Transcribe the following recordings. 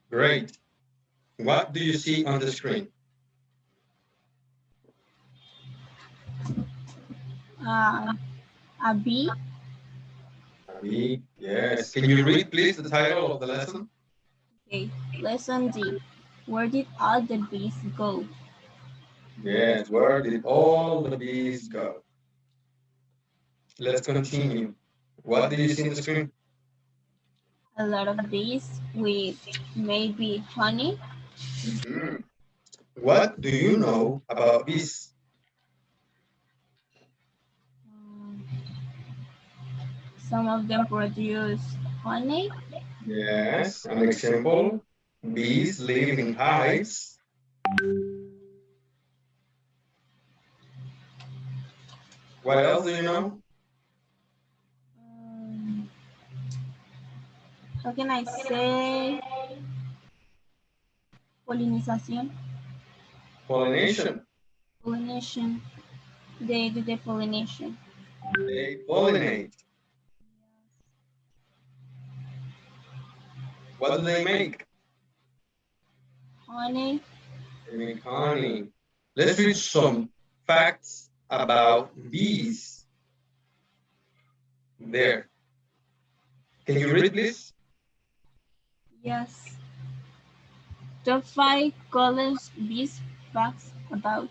Great. What do you see on the screen? Uh, a bee. B. Yes. Can you read, please, the title of the lesson? Okay. Lesson D. Where did all the bees go? Yes. Where did all the bees go? Let's continue. What do you see on the screen? A lot of bees with maybe honey. Mhm. What do you know about bees? Um, some of them produce honey. Yes. An example, bees live in hives. What else do you know? Um, how can I say pollinización? Pollination. Pollination. They do the pollination. They pollinate. What do they make? Honey. They make honey. Let's read some facts about bees. There. Can you read, please? Yes. Top 5 colors bees facts about.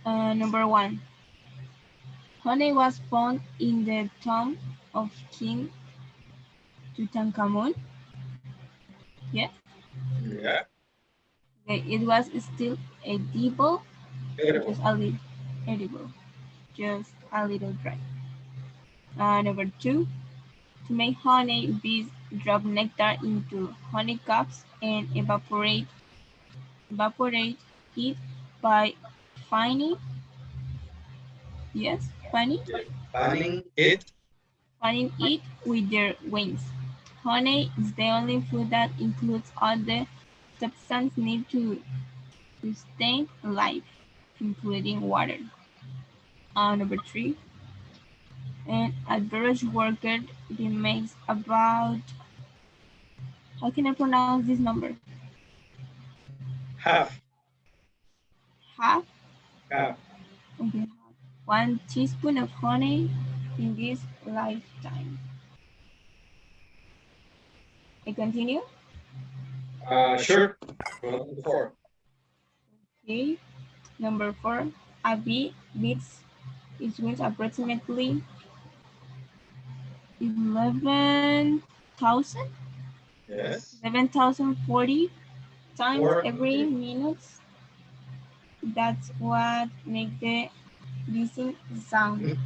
Number 1. Honey was found in the tomb of King Tutankhamun. Yes. Yeah. Okay, it was still edible, Edible. just a little edible, just a little dry. Number 2. To make honey, bees drop nectar into honey cups and evaporate it by fanning. Yes, fanning. Yeah. Fanning it. Fanning it with their wings. Honey is the only food that includes all the substances needed to stay alive, including water. Number 3. An average worker makes about, how can I pronounce this number? Half. Half. Half. Okay, 1 teaspoon of honey in this lifetime. I continue. Sure. Go on to 4. Okay. Number 4. A bee beats its wings approximately 11,000 Yes. 11,040 times 4. every minute. That's what makes the buzzing sound.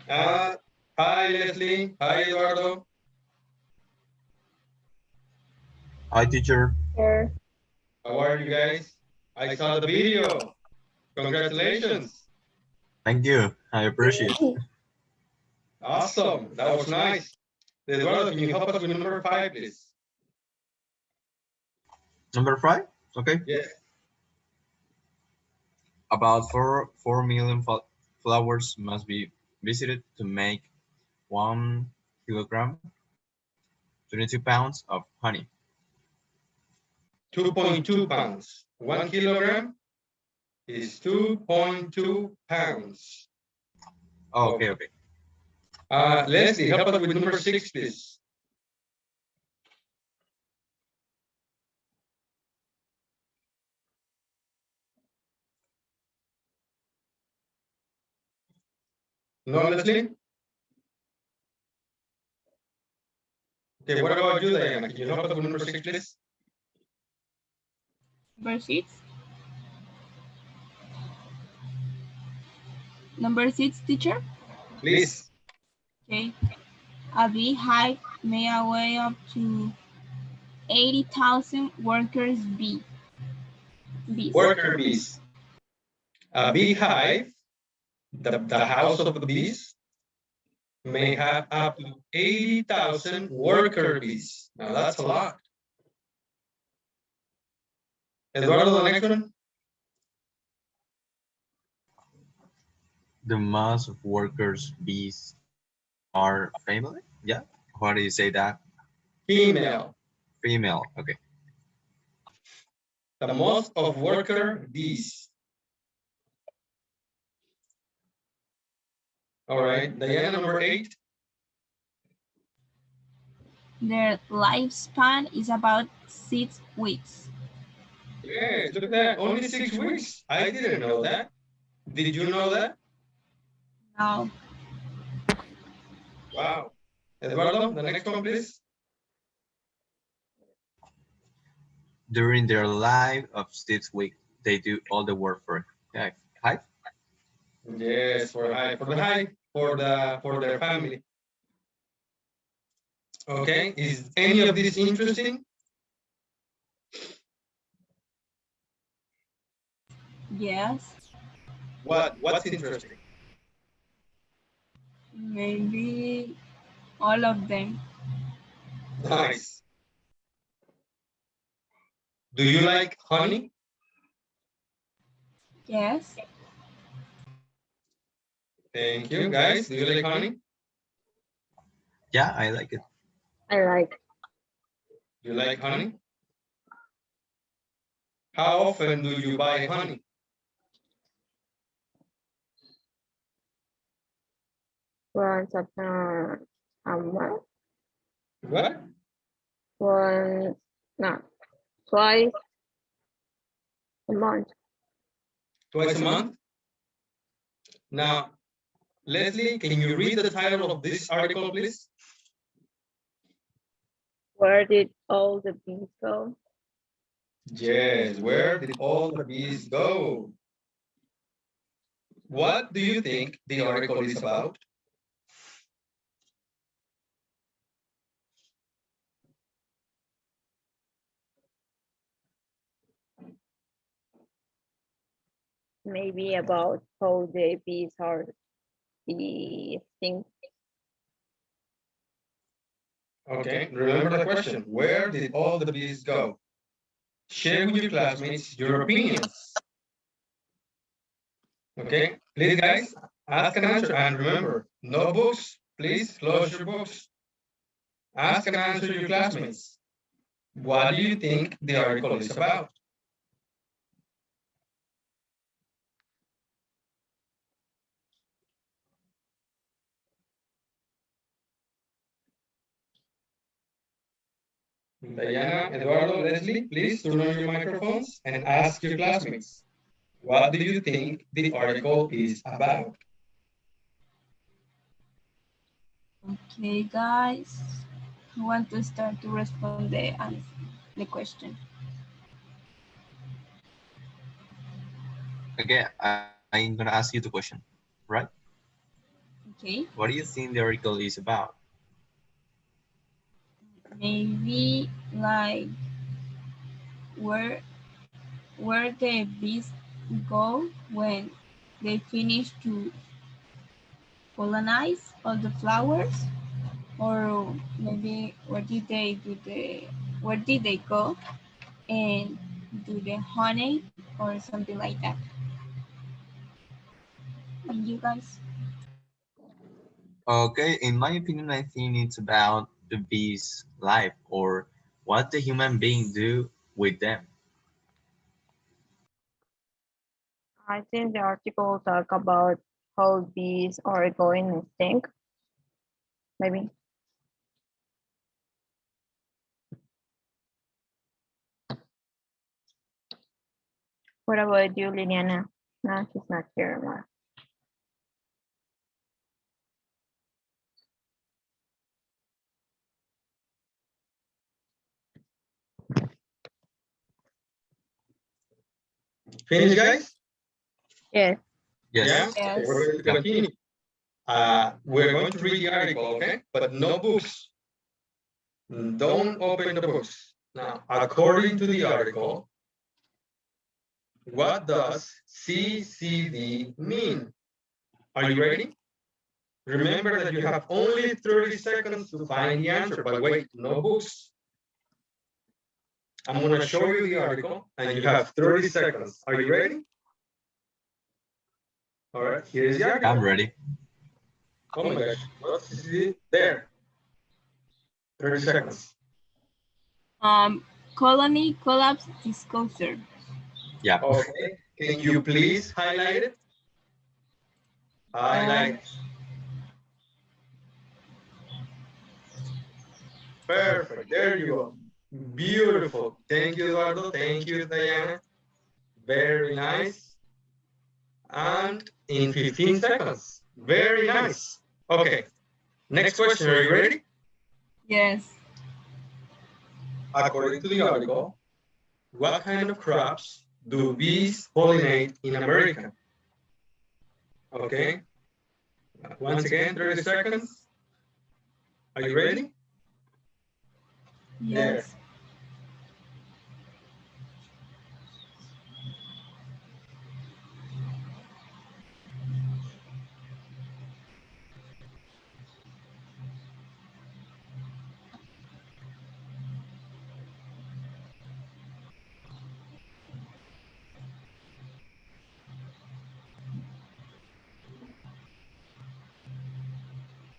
Uh, Hi, Leslie. Hi, Eduardo. Hi, teacher. How are you guys? I saw the video. Congratulations. Thank you. I appreciate it. Awesome. That was nice. Eduardo, can you help us with number 5, please? Number 5. Okay. Yes. About 4 million flowers must be visited to make 1 kilogram, 22 pounds of honey. 2.2 pounds. 1 kilogram is 2.2 pounds. Oh, Okay. okay. Leslie, help us with number 6, please. No, Leslie? Okay, what about you, Diana? Can you help us with number 6, please? Number 6. Number 6, teacher. Please. Okay. A beehive may weigh up to 80,000 workers bees. Worker bees. A beehive, the house of the bees, may have up to 80,000 worker bees. Now that's a lot. Eduardo, the next one? The mass of workers bees are family? Yeah. How do you say that? Female. Female. Okay. The most of worker bees. All right, Diana, number 8. Their lifespan is about 6 weeks. Yes, look at that. Only 6 weeks. I didn't know that. Did you know that? Now, Wow. Eduardo, the next one, please. During their life of 6 weeks, they do all the work for hive. Yes, for the hive, for their family. Okay. Is any of this interesting? yes, What's interesting? maybe all of them. Nice. Do you like honey? Yes, Thank you, guys. Do you like honey? Yeah, I like it. I like You like honey? How often do you buy honey? once upon a month. What? Once, no, twice a month. Twice a month? Now, Leslie, can you read the title of this article, please? Where did all the bees go? Yes, where did all the bees go? What do you think the article is about? Maybe about how the bees are the thing. Okay, remember the question. Where did all the bees go? Share with your classmates your opinions. Okay, please, guys, ask and answer. And remember, no books. Please close your books. Ask and answer your classmates. What do you think the article is about? Diana, Eduardo, Leslie, please turn on your microphones and ask your classmates. What do you think the article is about? Okay, guys. Who want to start to respond the question? Okay, I'm gonna ask you the question, right? Okay, What do you think the article is about? maybe like where where the bees go when they finish to pollinize all the flowers, or maybe where did they go and do the honey or something like that. And you guys? Okay, in my opinion, I think it's about the bees' life or what the human being do with them. I think the article talk about how bees are going extinct. Maybe. What about you, Liliana? No, she's not here anymore. Finish, guys? Yes. Yes. Yeah? Okay, Yes. we're going to Yep. continue. We're going to read the article, okay? But no books. Don't open the books. Now, according to the article, what does CCD mean? Are you ready? Remember that you have only 30 seconds to find the answer, but wait, no books. I'm going to show you the article, and you have 30 seconds. Are you ready? All right, here's the article. I'm ready. Oh my gosh, what is it there? 30 seconds. Colony collapse disclosure. Yeah. Okay, can you please highlight it? Highlight. Perfect, there you go. Beautiful. Thank you, Eduardo. Thank you, Diana. Very nice. And in 15 seconds. Very nice. Okay, next question. Are you ready? Yes. According to the article, what kind of crops do bees pollinate in America? Okay. Once again, 30 seconds. Are you ready? Yes.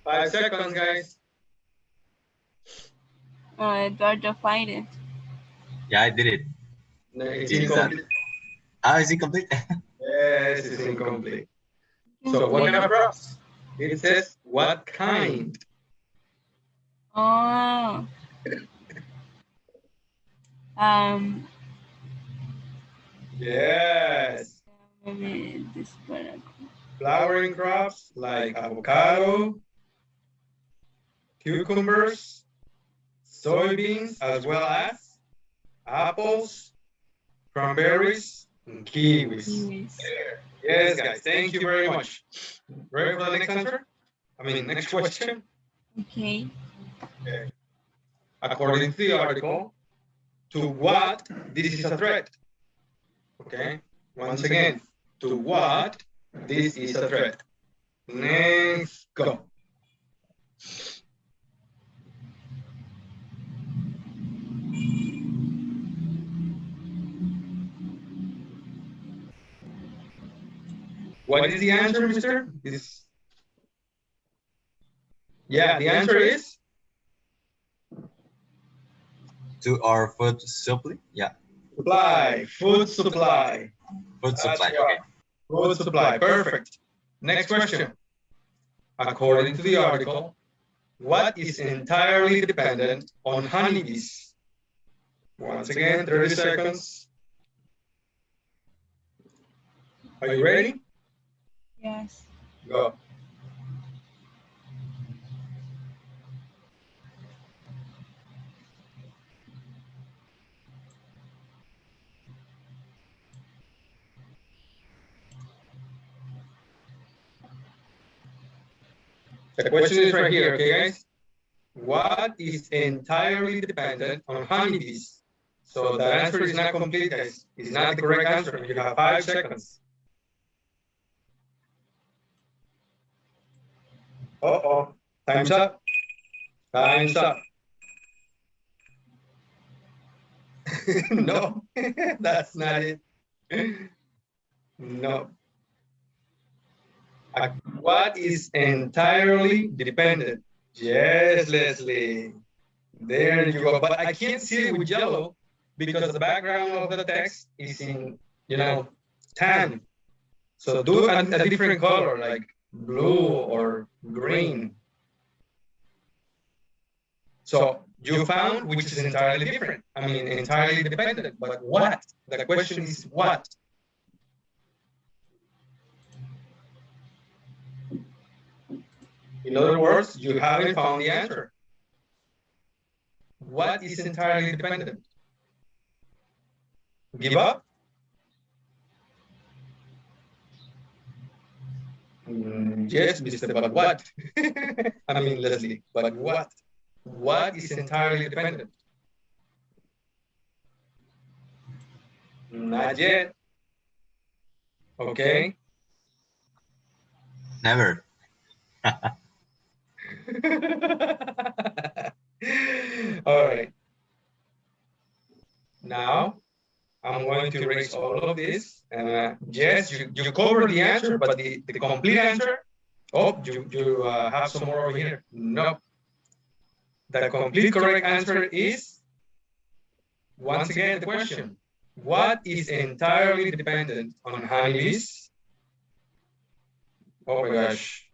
5 seconds, guys. Eduardo find it. Yeah, I did it. No, it's Is that? incomplete. Is it complete? Yes, it's incomplete. So what kind of crops? It says what kind. Oh. Yes. Maybe this one. Flowering crops like avocado, cucumbers, soybeans, as well as apples, cranberries, and kiwis. Kiwis. Yes, guys, thank you very much. Ready for the next answer? Next question. Okay. According to the article, to what this is a threat? Okay, once again, to what this is a threat? Next, go. What is the answer, mister? Yeah, the answer is To our food supply? Yeah. supply, food supply. Food That's supply. right. Food supply, perfect. Next question. According to the article, what is entirely dependent on honeybees? Once again, 30 seconds. Are you ready? Yes. Go. The question is right here, okay, guys? What is entirely dependent on honeybees? So the answer is not complete, guys. It's not the correct answer. You have 5 seconds. Uh-oh. Time's up. Time's up. No, that's not it. No. What is entirely dependent? Yes, Leslie. There you go. But I can't see it with yellow because the background of the text is in, tan. So do a different color, like blue or green. So you found which is entirely different. Entirely dependent. But what? The question is what? In other words, you haven't found the answer. What is entirely dependent? Give up? Yes, Mr. But what? Leslie, but what? What is entirely dependent? Not yet. Okay. Never. All right. Now, I'm going to erase all of this. And yes, you covered the answer, but the complete answer Oh, you have some more over here. No. The complete correct answer is, once again, the question. What is entirely dependent on honeybees? Oh my gosh.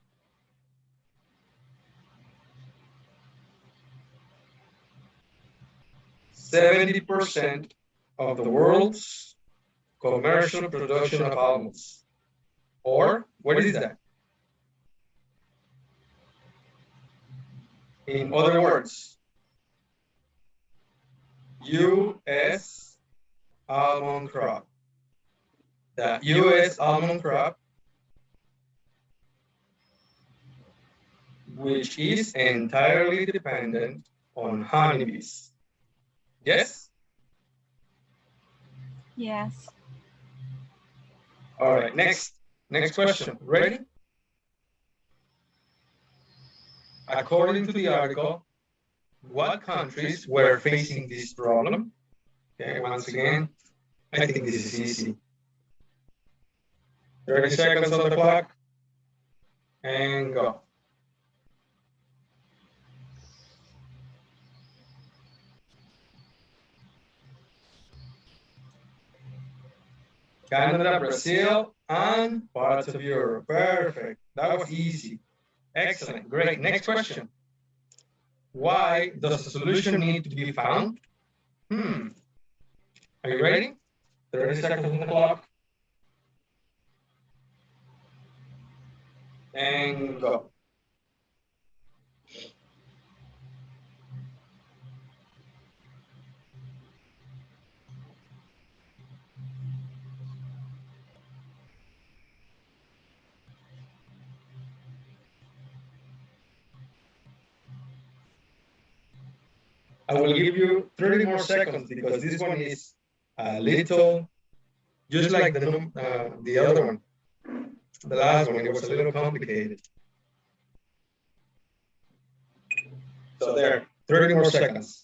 70% of the world's commercial production of almonds. Or, what is that? In other words, U.S. almond crop. The U.S. almond crop, which is entirely dependent on honeybees. Yes? Yes. All right, next question. Ready? According to the article, what countries were facing this problem? Okay, once again, I think this is easy. 30 seconds on the clock, and go. Canada, Brazil, and parts of Europe. Perfect. That was easy. Excellent. Great. Next question. Why does a solution need to be found? Are you ready? 30 seconds on the clock. And go. I will give you 30 more seconds because this one is a little, just like the other one, the last one, it was a little complicated. So there, 30 more seconds.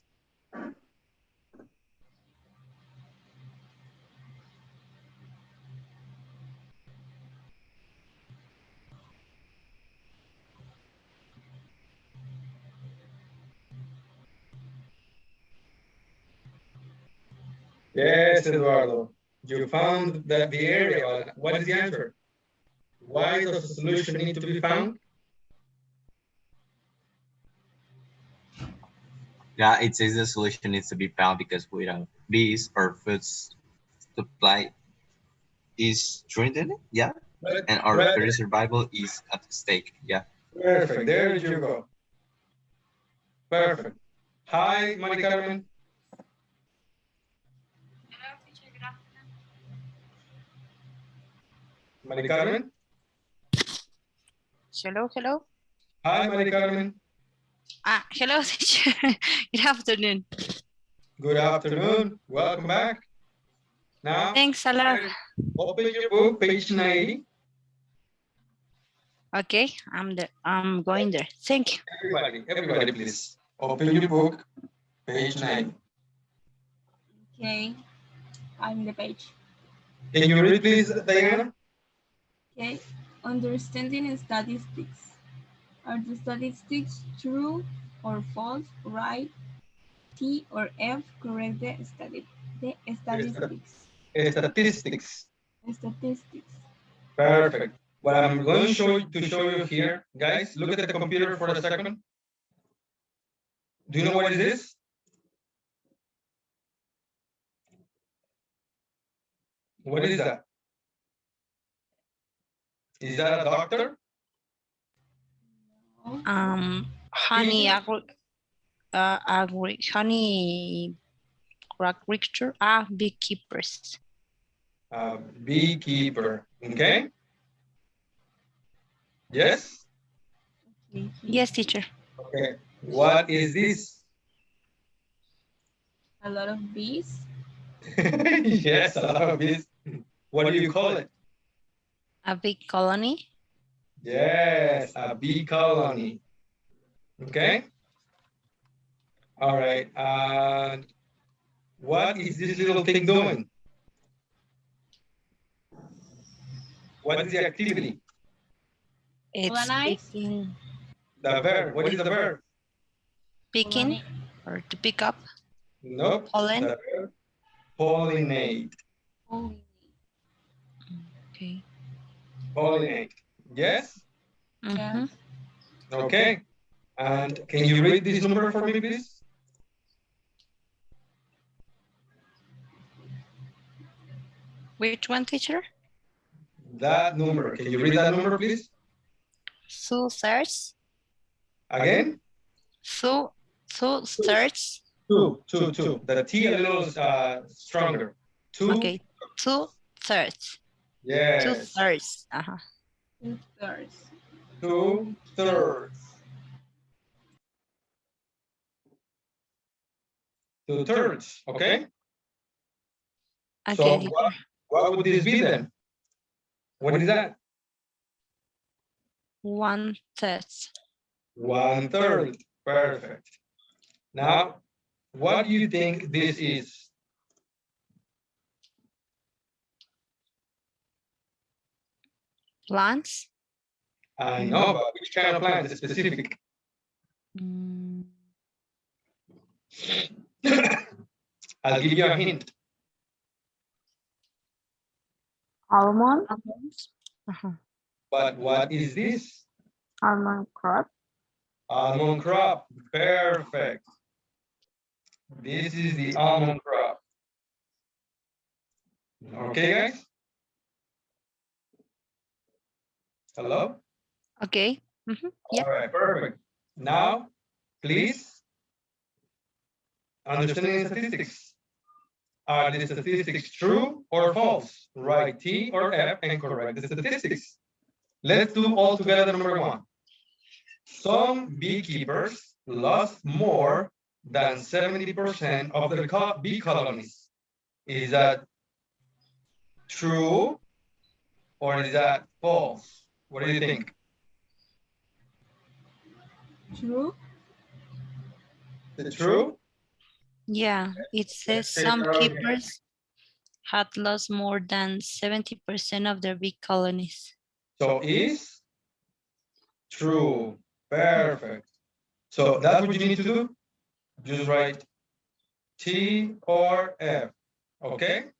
Yes, Eduardo, you found the area. What is the answer? Why does a solution need to be found? Yeah, it says the solution needs to be found because without bees, our food supply is threatened. Yeah, and our very survival is at stake. Yeah. Perfect. There you go. Perfect. Hi, Mari Carmen. Mari Carmen. Hello, hello. Hi, Mari Carmen. Hello, teacher. Good afternoon. Good afternoon. Welcome back. Now, Thanks a lot. open your book, page 90. Okay, I'm going there. Thank you. Everybody, please. Open your book, page 90. Okay. I'm the page. Can you read, please, Diana? Okay. Understanding statistics. Are the statistics true or false, right? T or F, correct the statistics. Statistics. Statistics. Perfect. What I'm going to show you here, guys, look at the computer for a second. Do you know what it is? What is that? Is that a doctor? Honey agriculture, beekeepers. Beekeeper. Okay. Yes? Yes, teacher. Okay. What is this? A lot of bees. Yes, a lot of bees. What do you call it? A big colony. Yes, a bee colony. Okay. All right. What is this little thing doing? What is the activity? It's Colonize? picking, The verb. What is the verb? picking or to pick up. Nope. Pollen. The verb pollinate. Okay. Pollinate. Yes? Mhm. Okay. And can you read this number for me, please? Which one, teacher? That number. Can you read that number, please? 2/3. Again? 2/3. Two. The T a little stronger. Two. Okay. 2/3. Yes. 2/3. Uh-huh. 2/3. 2/3. 2/3. Okay. Okay, So teacher. what would this be then? What is that? 1/3. 1/3. Perfect. Now, what do you think this is? Plants. I know, but which kind of plant is specific? Mm, I'll give you a hint. Almond, almonds. Uh-huh. But what is this? almond crop, Almond crop. Perfect. This is the almond crop. Okay, guys? Hello? Okay. Mhm. Yeah. All right, perfect. Now, please, understanding statistics. Are the statistics true or false? Write T or F and correct the statistics. Let's do all together number one. Some beekeepers lost more than 70% of their bee colonies. Is that true or is that false? What do you think? True. Is it true? Yeah. It says Let's take some it out again. keepers had lost more than 70% of their bee colonies. So is true. Perfect. So that's what you need to do. Just write T or F. Okay?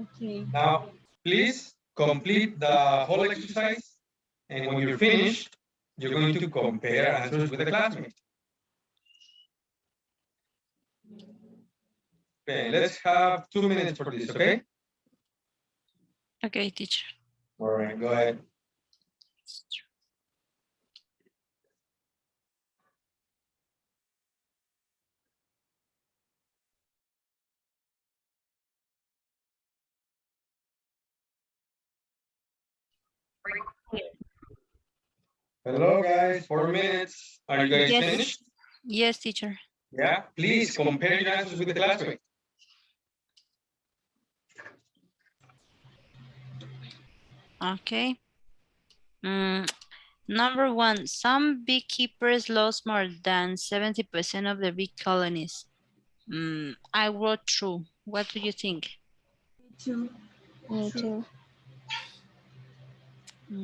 Okay. Now, please complete the whole exercise. And when you're finished, you're going to compare answers with a classmate. Okay, let's have 2 minutes for this, okay? Okay, teacher. All right, go ahead. Hello, guys, 4 minutes. Are you guys Yes. finished? Yes, teacher. Yeah, please compare your answers with the classmate. Okay. Number one, some beekeepers lost more than 70% of their bee colonies. I wrote true. What do you think? True. me too.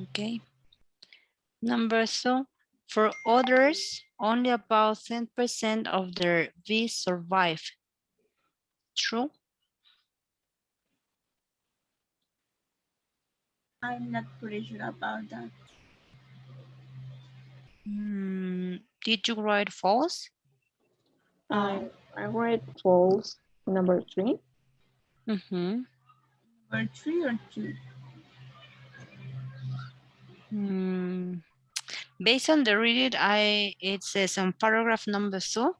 Okay. Number two, for others, only about 10% of their bees survive. True? I'm not pretty sure about that. Did you write false? I write false. Number 3. Mm-hmm. Number 3 or 2? Based on the reading, it says on paragraph number 2,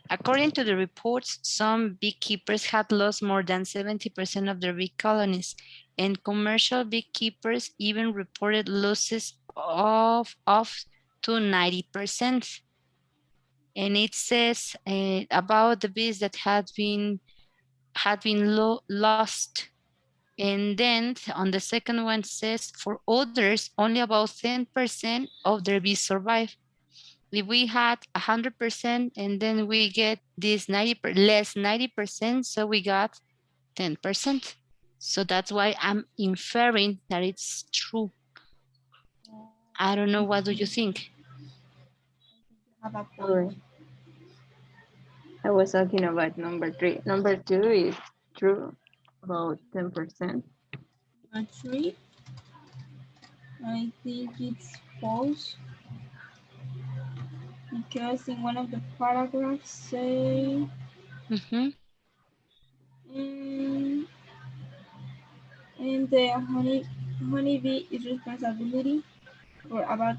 according to the reports, some beekeepers had lost more than 70% of their bee colonies, and commercial beekeepers even reported losses of to 90%. And it says about the bees that had been lost. And then on the second one says, for others, only about 10% of their bees survive. If we had 100% and then we get this 90%, so we got 10%. So that's why I'm inferring that it's true. I don't know. What do you think? Have a Or point. I was talking about number 3. Number 2 is true, about 10%. Number 3, I think it's false because in one of the paragraphs say Mm-hmm. mm, and the honeybee is responsibility for about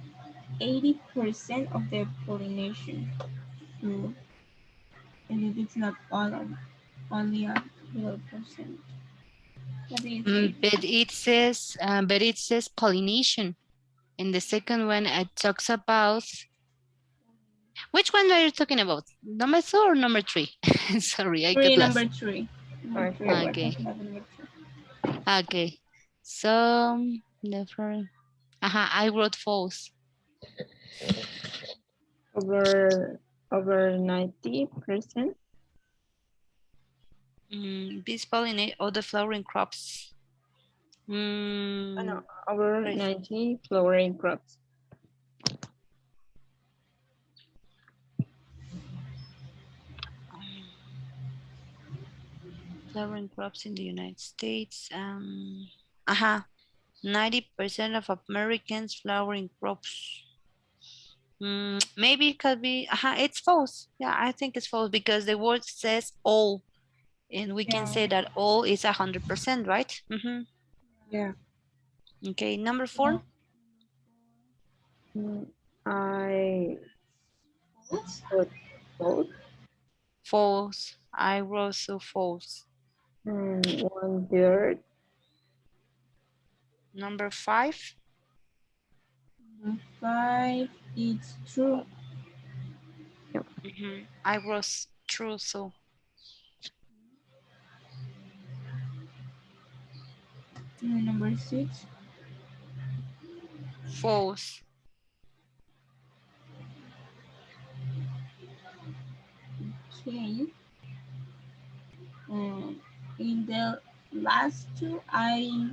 80% of the pollination. So, and it's not all of, only a little percent. What do you say? But it says pollination. And the second one it talks about. Which one are you talking about? Number 2 or number 3? Sorry, I got Number lost. 3. Number Or 3. We're Okay. talking about number 3. Okay. So therefore, I wrote false. over 90%. Bees pollinate all the flowering crops. Oh, no, Mm, over right. 90 flowering crops. Flowering crops in the United States. 90% of Americans flowering crops. Maybe it could be. It's false. Yeah, I think it's false because the word says all, and we can say that all is 100%, right? Yeah. Okay, number 4. I False. put both. False. I wrote so false. 1/3. Number 5. Number 5, it's true. I wrote true, so Number 6, false. okay. In the last 2, I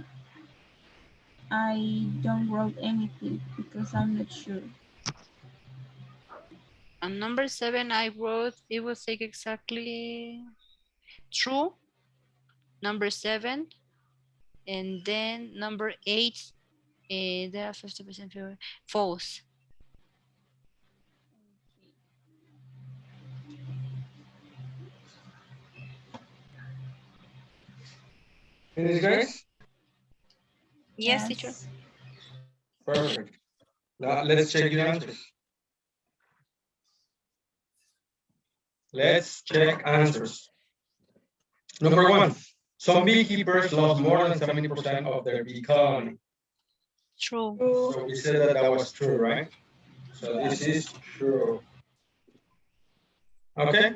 don't wrote anything because I'm not sure. And number 7, I wrote it was like exactly true. Number 7, and then number 8, there are 50% false. Finish, guys? Yes, teacher. Perfect. Now let's check your answers. Let's check answers. Number 1, some beekeepers lost more than 70% of their bee colony. True. So we said that that was true, right? So this is true. Okay.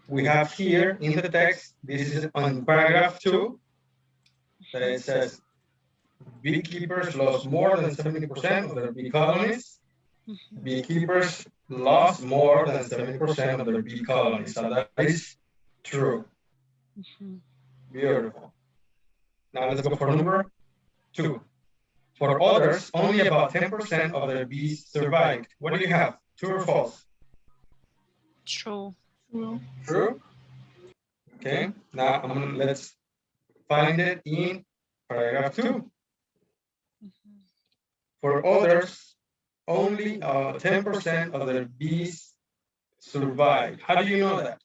We have here in the text, this is on paragraph 2, that it says beekeepers lost more than 70% of their bee colonies. Beekeepers lost more than 70% of their bee colonies. So that is true. Beautiful. Now let's go for number 2. For others, only about 10% of their bees survived. What do you have? True or false? True. True. Okay. Now let's find it in paragraph 2. For others, only 10% of their bees survived. How do you know that?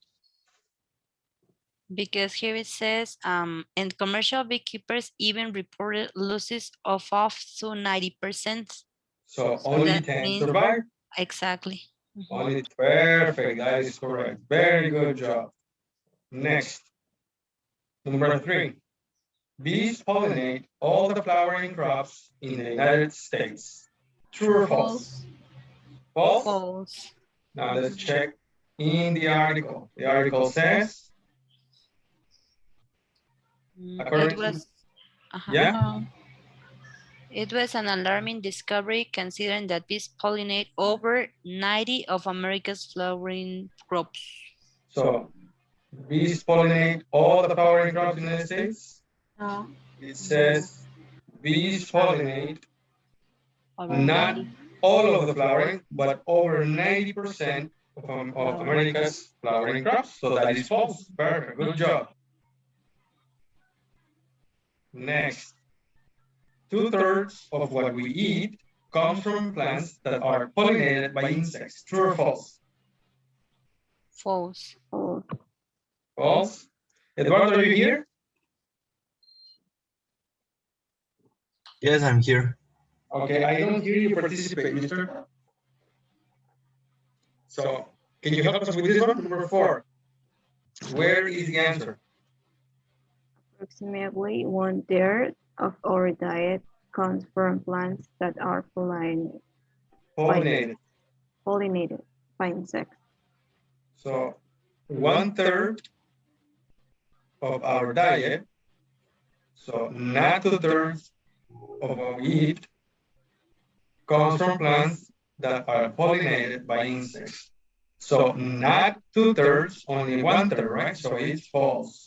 Because here it says, and commercial beekeepers even reported losses of up to 90%. So only that 10 means survived? exactly. Only perfect. That is correct. Very good job. Next. Number 3. Bees pollinate all the flowering crops in the United States. True or false? False? False. Now let's check in the article. The article says, according It was, yeah, it was an alarming discovery considering that bees pollinate over 90 of America's flowering crops. so bees pollinate all the flowering crops in the United States. It says bees pollinate not all of the flowering, but over 90% of America's flowering crops. So that is false. Perfect. Good job. Next, 2/3 of what we eat comes from plants that are pollinated by insects. True or false? False. Oh, False. Eduardo, are you here? Yes, I'm here. Okay, I don't hear you participate, mister. So, can you help us with this one? Number 4. Where is the answer? approximately 1/3 of our diet comes from plants that are Pollinated. pollinated by insects. So, 1/3 of our diet, so not 2/3 of what we eat, comes from plants that are pollinated by insects. So not 2/3, only 1/3, right? So it's false.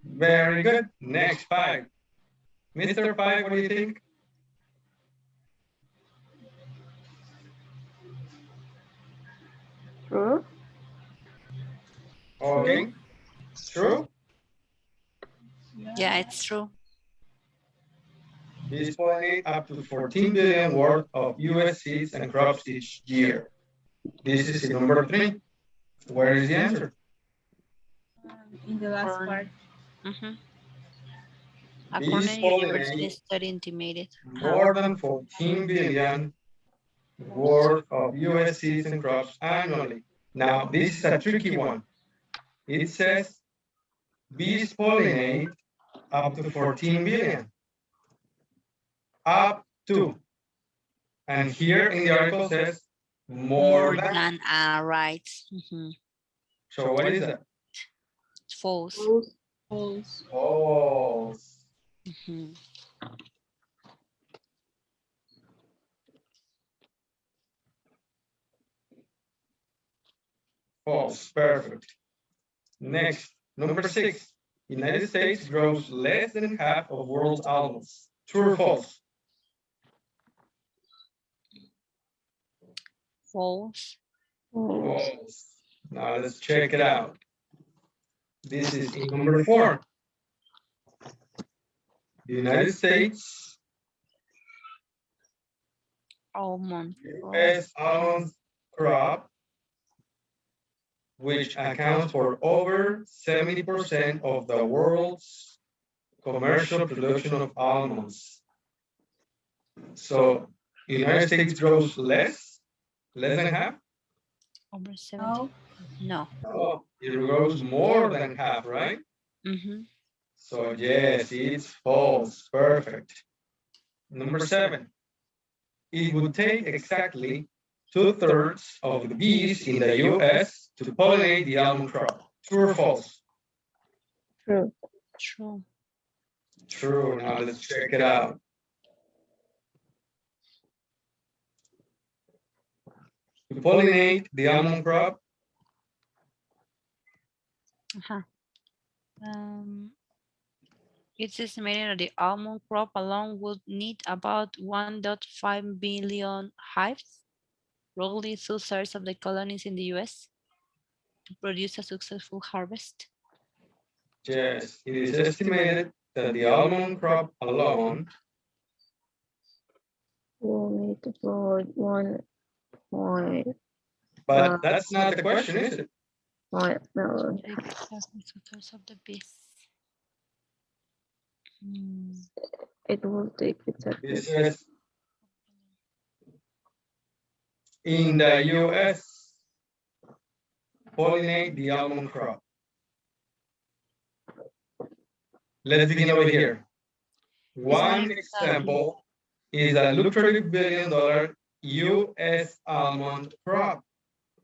Very good. Next, 5. Mr. 5, what do you think? True? Okay. True. Yeah, it's true. Bees pollinate up to 14 billion worth of US seeds and crops each year. This is in number 3. Where is the answer? In the last Corn. part. Mm-hmm. Bees According to university pollinate study intimated. more than 14 billion worth of US seeds and crops annually. Now, this is a tricky one. It says bees pollinate up to 14 billion. Up to. And here in the article says more than. Right. Mm-hmm. So what is that? False. False. False. Mm-hmm. False. Perfect. Next, number 6. United States grows less than half of world's almonds. True or false? False. False. Now let's check it out. This is in number 4. The United States Almond. U.S. almond crop, which accounts for over 70% of the world's commercial production of almonds. So, United States grows less than half? Over 70. No. No. Oh, it grows more than half, right? Mm-hmm. So, yes, it's false. Perfect. Number 7. It would take exactly 2/3 of the bees in the US to pollinate the almond crop. True or false? True. True. True. Now let's check it out. To pollinate the almond crop, Uh-huh. It's estimated that the almond crop alone would need about 1.5 billion hives, roughly 2/3 of the colonies in the US, to produce a successful harvest. yes, it is estimated that the almond crop alone We'll need about 1.5 but that's not the question, is it? million. Exactly 2/3 of the bees. It will take It exactly. says in the US, pollinate the almond crop. Let's begin over here. One example is a lucrative billion-dollar US almond crop.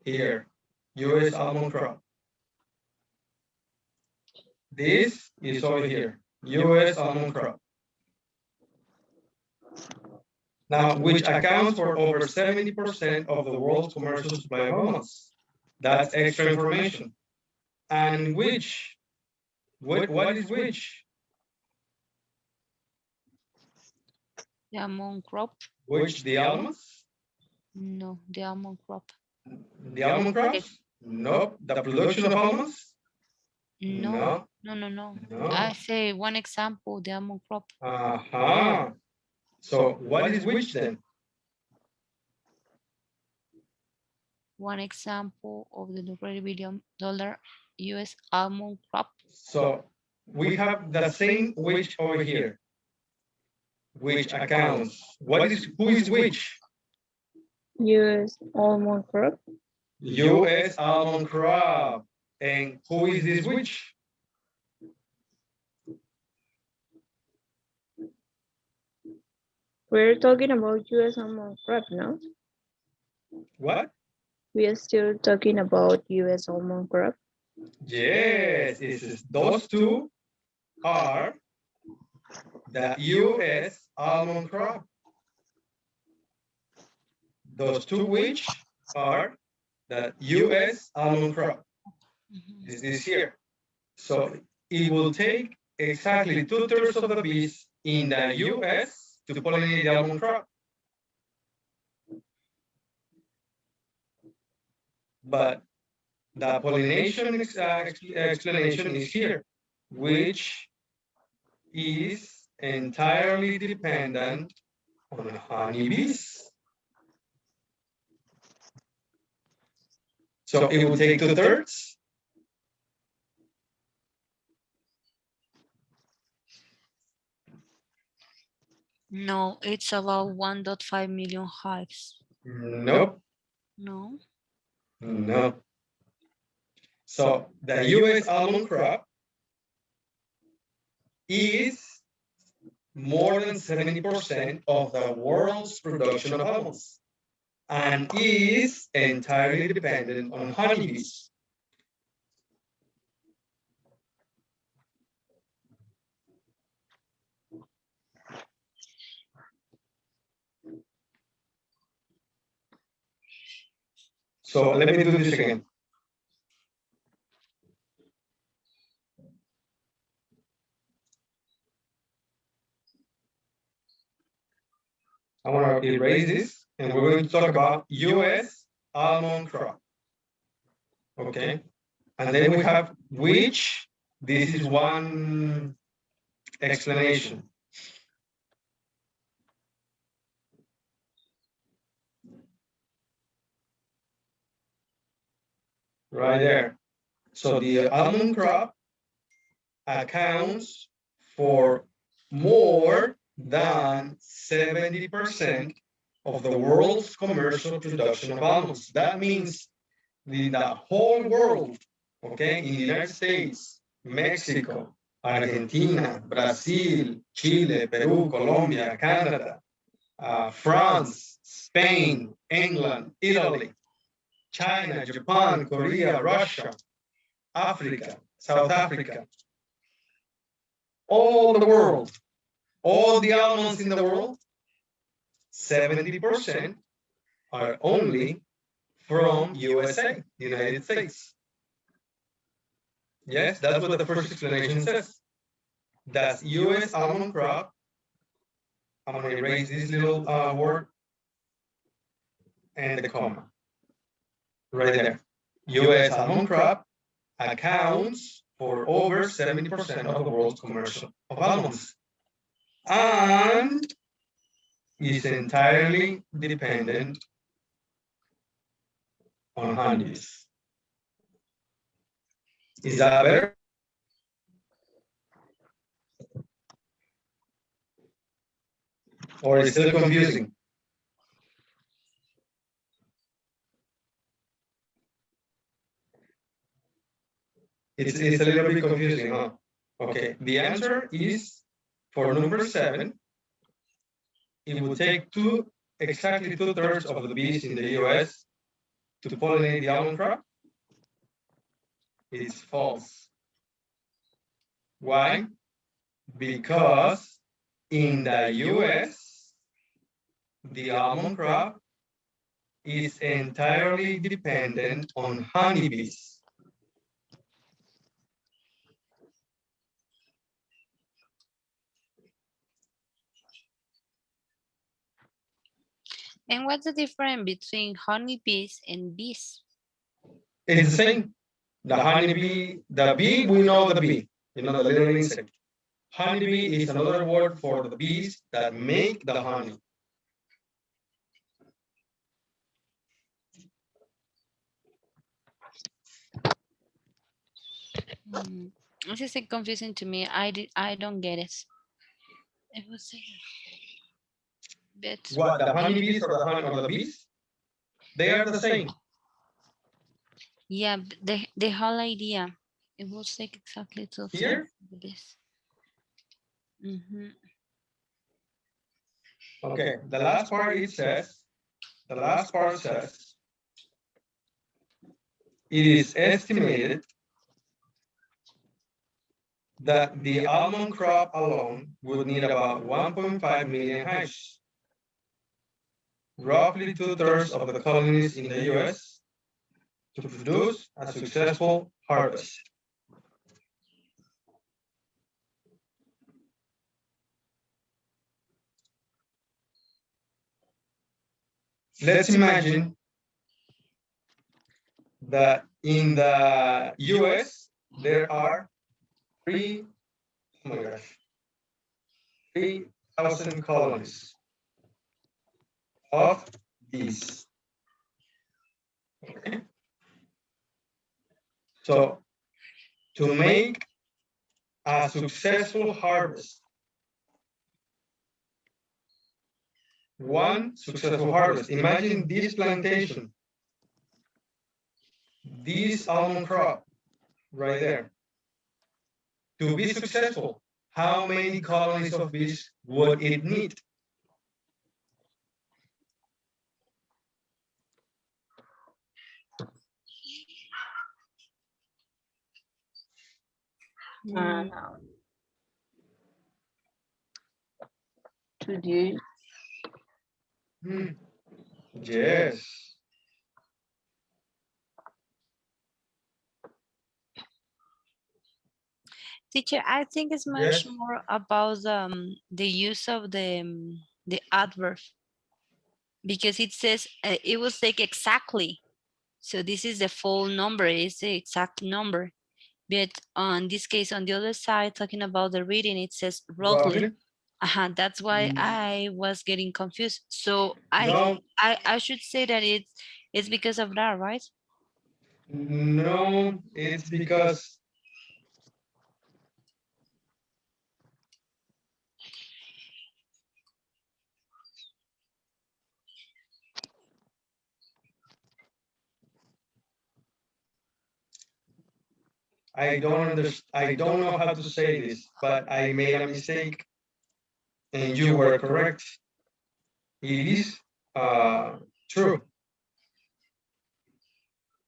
Here, US almond crop. This is over here, US almond crop. Now, which accounts for over 70% of the world's commercial supply of almonds. That's extra information. And which? What is which? The almond crop? Which the almonds? No, the almond crop. The almond crops? Nope. The production of almonds? No, no. No. I say one example, the almond crop. Uh-huh. So what is which then? One example of the $100 billion US almond crop. So we have the same which over here. Which accounts. Who is which? US almond crop. US almond crop. And who is this which? We're talking about US almond crop, no? What? We are still talking about US almond crop. Yes, those two are the US almond crop. Those two which are the US almond crop. Is this here? So it will take exactly 2/3 of the bees in the US to pollinate the almond crop. But the pollination explanation is here, which is entirely dependent on honeybees. So it will take 2/3. No, it's about 1.5 million hives. Nope. No. No. So the US almond crop is more than 70% of the world's production of almonds and is entirely dependent on honeybees. So let me do this again. I want to erase this, and we're going to talk about US almond crop. Okay. And then we have which, this is one explanation. Right there. So the almond crop accounts for more than 70% of the world's commercial production of almonds. That means the whole world, okay, in the United States, Mexico, Argentina, Brazil, Chile, Peru, Colombia, Canada, France, Spain, England, Italy, China, Japan, Korea, Russia, Africa, South Africa, all the world, all the almonds in the world, 70% are only from USA, the United States. Yes, that's what the first explanation says. That's US almond crop. I'm going to erase this little word and the comma. Right there. US almond crop accounts for over 70% of the world's commercial of almonds and is entirely dependent on honeybees. Is that better? Or is it still confusing? It's a little bit confusing, huh? Okay, the answer is for number 7. It would take exactly 2/3 of the bees in the US to pollinate the almond crop. It's false. Why? Because in the US, the almond crop is entirely dependent on honeybees. And what's the difference between honeybees and bees? It's the same. The honeybee, the bee, we know the bee, the little insect. Honeybee is another word for the bees that make the honey. This is confusing to me. I don't get it. It was but What, the honeybees or the bees? They are the same. yeah, the whole idea. It was like exactly to Here? this. Okay, the last part says, it is estimated that the almond crop alone would need about 1.5 million hives, roughly 2/3 of the colonies in the US, to produce a successful harvest. Let's imagine that in the US there are 3,000 colonies of bees. Okay. So to make a successful harvest, one successful harvest, imagine this plantation, this almond crop right there. To be successful, how many colonies of bees would it need? To do Yes. Teacher, I think it's much more about the use of the adverb, because it says it will take exactly. So this is the full number, it's the exact number. But on this case, on the other side, talking about the reading, it says roughly. That's why I was getting confused. So I should say that it's because of that, right? No, it's because I don't know how to say this, but I made a mistake and you were correct. It is true.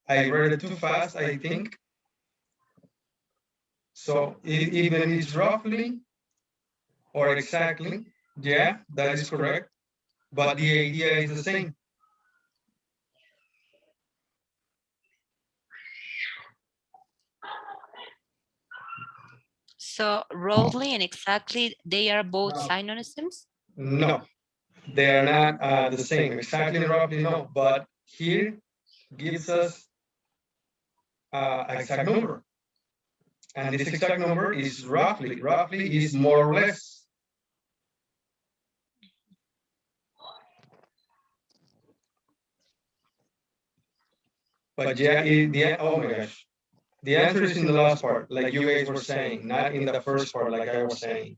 I read it too fast, I think. So even it's roughly or exactly, yeah, that is correct. But the idea is the same. So roughly and exactly, they are both synonyms? No, they are not the same. Exactly and roughly, no. But here gives us exact number. And this exact number is roughly. Roughly is more or less. But yeah, oh my gosh. The answer is in the last part, like you guys were saying, not in the first part, like I was saying.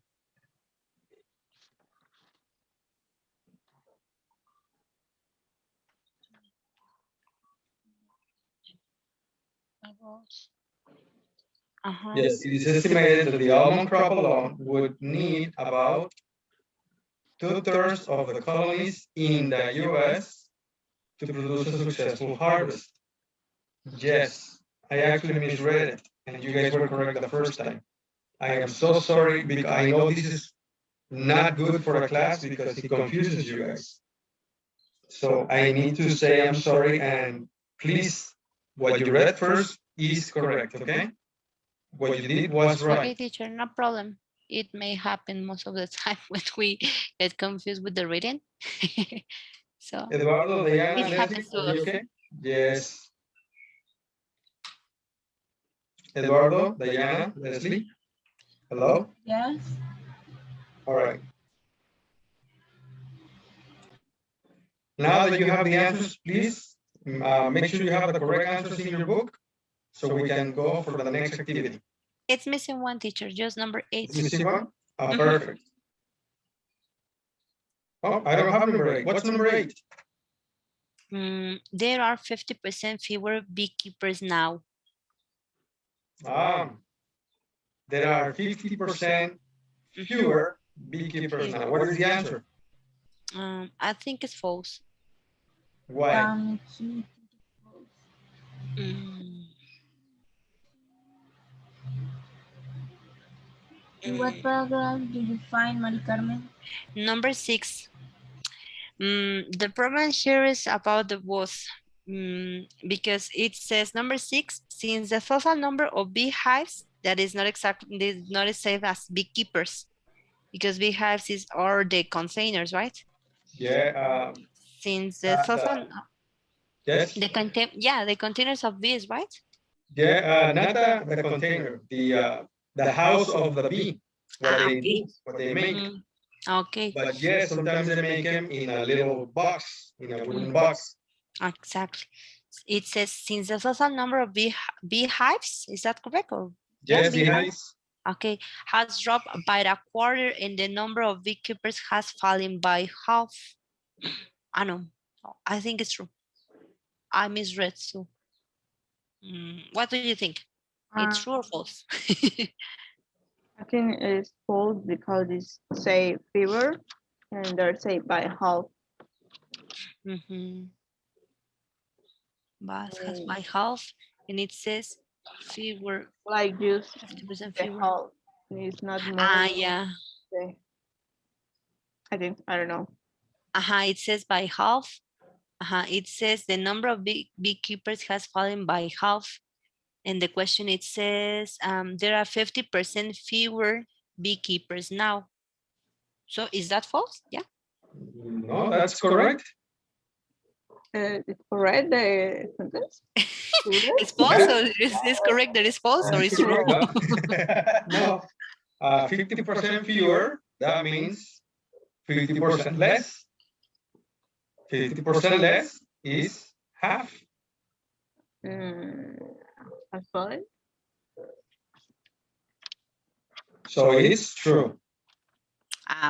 Yes, it is estimated that the almond crop alone would need about 2/3 of the colonies in the US to produce a successful harvest. Yes, I actually misread it, and you guys were correct the first time. I am so sorry because I know this is not good for a class because it confuses you guys. So I need to say I'm sorry, and please, what you read first is correct, okay? What you did was Okay, right. teacher, no problem. It may happen most of the time when we get confused with the reading. So Eduardo, Diana, it Leslie, happens to are you us. okay? Yes. Eduardo, Diana, Leslie, hello? Yes. All right. Now that you have the answers, please make sure you have the correct answers in your book so we can go for the next activity. It's missing one, teacher, just number 8. Is missing one? Mhm. Perfect. Oh, I don't have number 8. What's number 8? There are 50% fewer beekeepers now. There are 50% fewer beekeepers now. What is the answer? I think it's false. Why? Mm, In what paragraph do you find Mari Carmen? Number 6. The problem here is about the was because it says number 6, since the total number of beehives that is not exactly not as safe as beekeepers, because beehives are the containers, right? Yeah. Since the total Yes. the containers of bees, right? Yeah. Not the container. The house of the bee. What they do, what they make. Okay. But yes, sometimes they make them in a little box, in a wooden box. Exactly. It says since the total number of beehives, is that correct? Or yes, beehives. Okay, has dropped by a quarter and the number of beekeepers has fallen by half. I know. I think it's true. I misread, so. What do you think? It's true or false? I think it's false because it's say fever and they're say by half. But has by half, and it says fewer. Like just 50% the fewer. half. It's not more. Yeah. I think, I don't know. It says by half. It says the number of beekeepers has fallen by half. And the question, it says there are 50% fewer beekeepers now. So is that false? Yeah. No, that's correct. It's correct, the sentence? It's false, or is correct that it's false, or it's true? No. 50% fewer, that means 50% less. 50% less is half. That's fine. So it's true.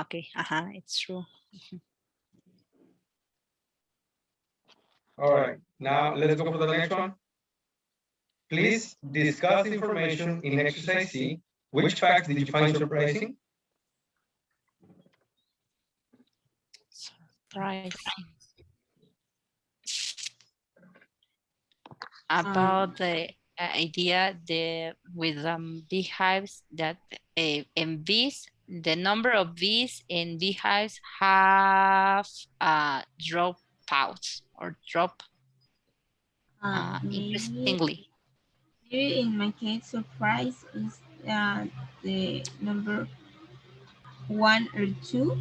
Okay. It's true. All right. Now let's go for the next one. Please discuss the information in exercise C. Which facts did you find surprising? Surprising. About the idea with beehives that in bees, the number of bees in beehives have drop out or drop interestingly. Maybe in my case, surprise is the number 1 or 2,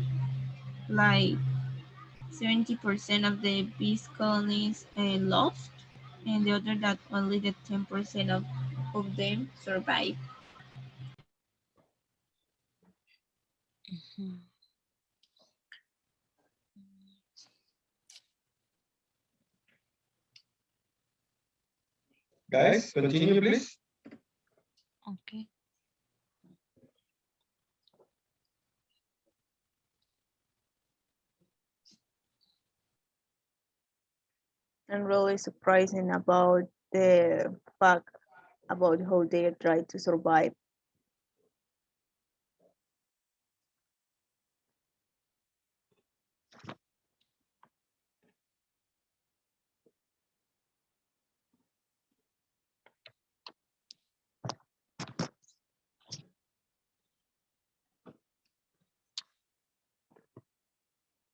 like 70% of the bees colonies lost, and the other that only the 10% of them survive. Guys, continue, please. Okay. And really surprising about the fact about how they try to survive.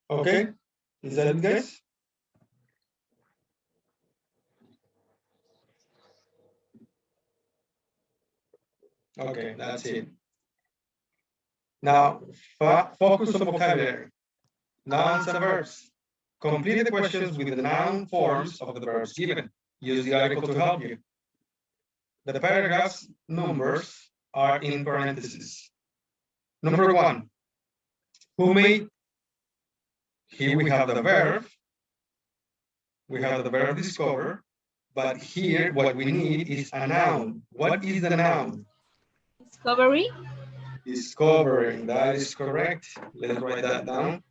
Okay. Is that it, guys? Okay, that's it. Now, focus on vocabulary. Nouns and verbs. Complete the questions with the noun forms of the verbs given. Use the article to help you. The paragraphs numbers are in parentheses. Number 1, who made? Here we have the verb. We have the verb discover, but here what we need is a noun. What is the noun? Discovery. Discovering, that is correct. Let's write that down.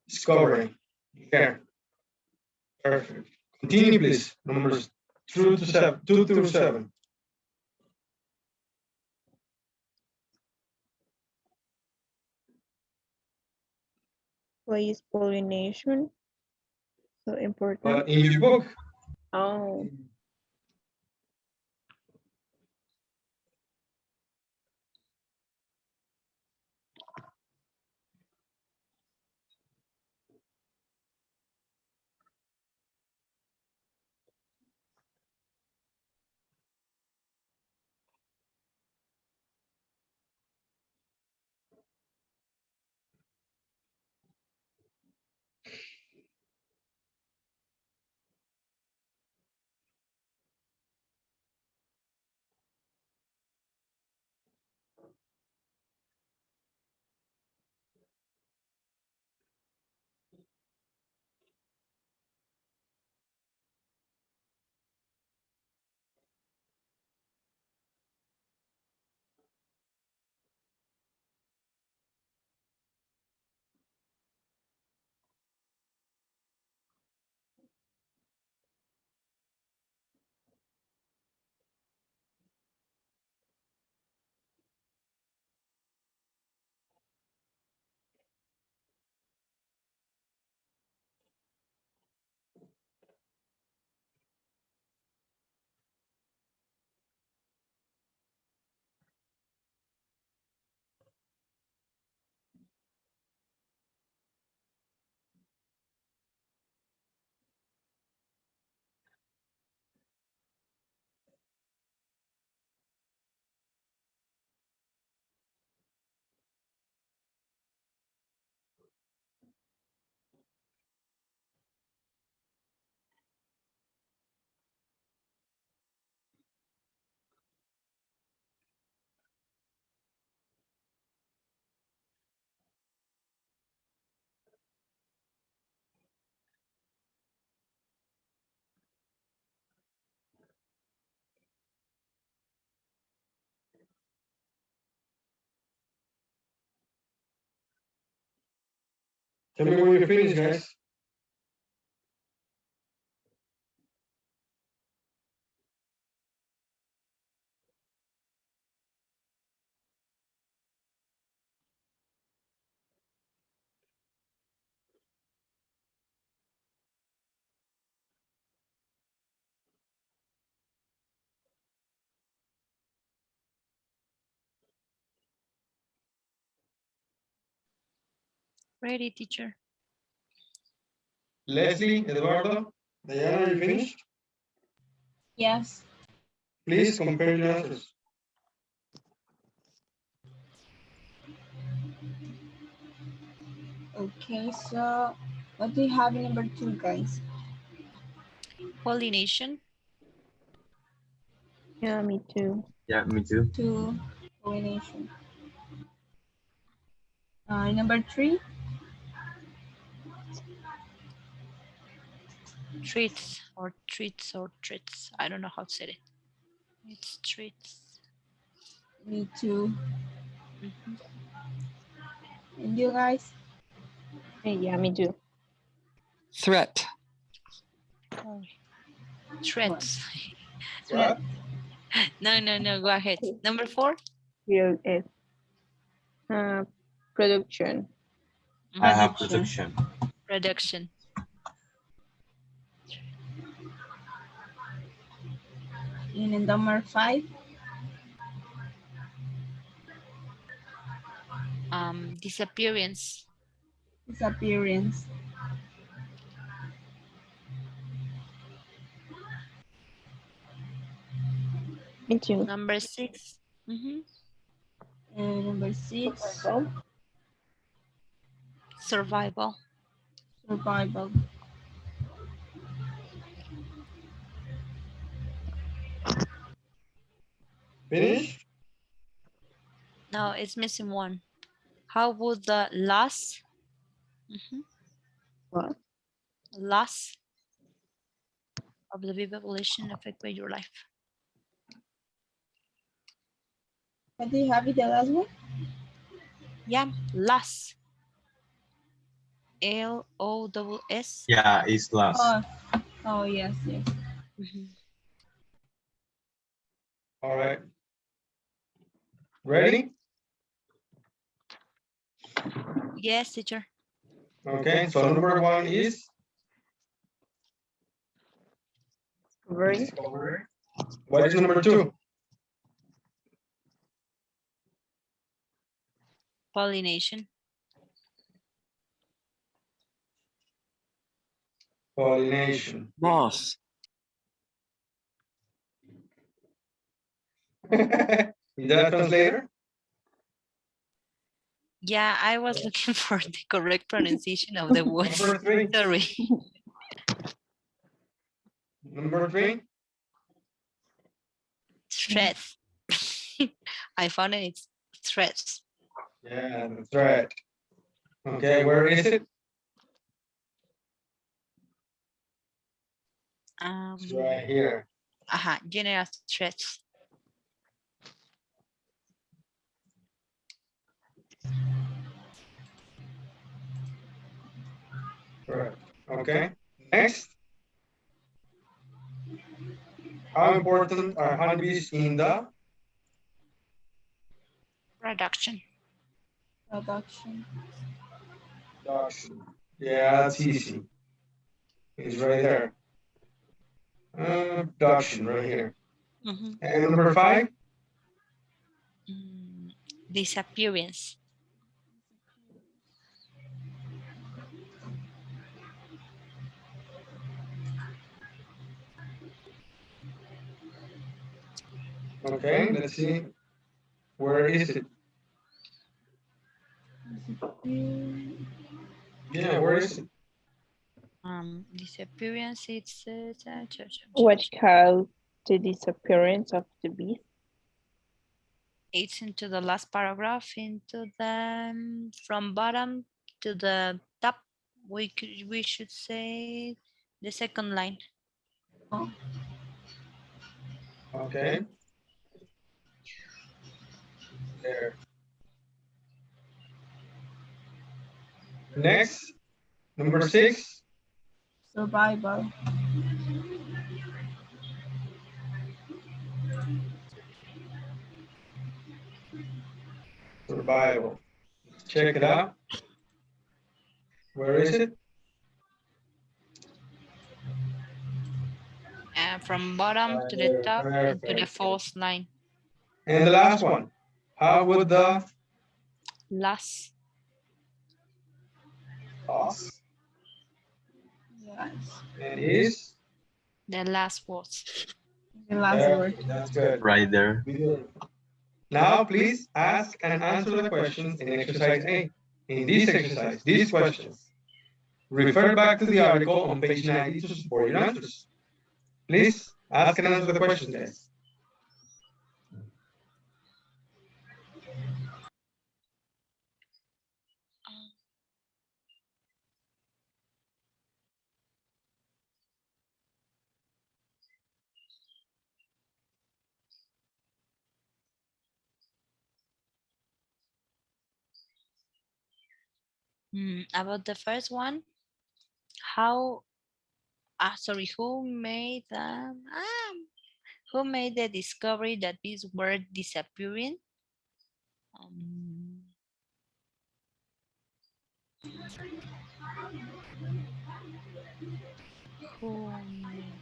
Discovering. Here. Perfect. Continue, please. Numbers 2 through 7. Why is pollination so important? But in your book, Oh, tell me when you're finished, guys. Ready, teacher. Leslie, Eduardo, Diana, are you finished? Yes. Please compare your answers. Okay, so what do you have in number 2, guys? Pollination. yeah, me too. Yeah, me too. 2, pollination. Number 3, Treats or treats or treats. I don't know how to say it. It's treats. me too. Mhm. And you guys? Yeah, me too. Threat. Oh, threats. What? No, go ahead. Number 4. Real is production. I have Production. production. Production. And in number 5, Disappearance. disappearance. Me too. Number 6. Mhm. And number 6, Survival. survival. Finish? No, it's missing one. How would the loss What? loss of the bee population affect by your life? What do you have with the last one? Yeah, loss. LOSS. Yeah, it's lost. Oh, oh yes, yes. All right. Ready? Yes, teacher. Okay, so number 1 is Discovery. discovery. What is number 2? Pollination. Pollination. Moth. Is that a translator? Yeah, I was looking for the correct pronunciation of the word. Number 3. Sorry. Number 3. Threats. I found it. It's threats. Yeah, the thread. Okay, where is it? It's right here. General threats. Correct. Okay. Next. How important are honeybees in the Production. Production. production? Yeah, that's easy. It's right there. Production right here. And number 5. Disappearance. Okay, let's see. Where is it? Yeah, where is it? Disappearance. It's What caused the disappearance of the bees? it's into the last paragraph, into the from bottom to the top. We should say the second line. Oh, Okay. There. Next, number 6. survival. Survival. Check it out. Where is it? From bottom to the top and to the fourth line. And the last one. How would the Last. loss Yes. and is? The last words. The last Yeah, word. that's good. Right there. Now, please ask and answer the questions in exercise A. In this exercise, these questions. Refer back to the article on page 90 to support your answers. Please ask and answer the questions, guys. About the first one, how? Sorry, who made the discovery that bees were disappearing? Who made?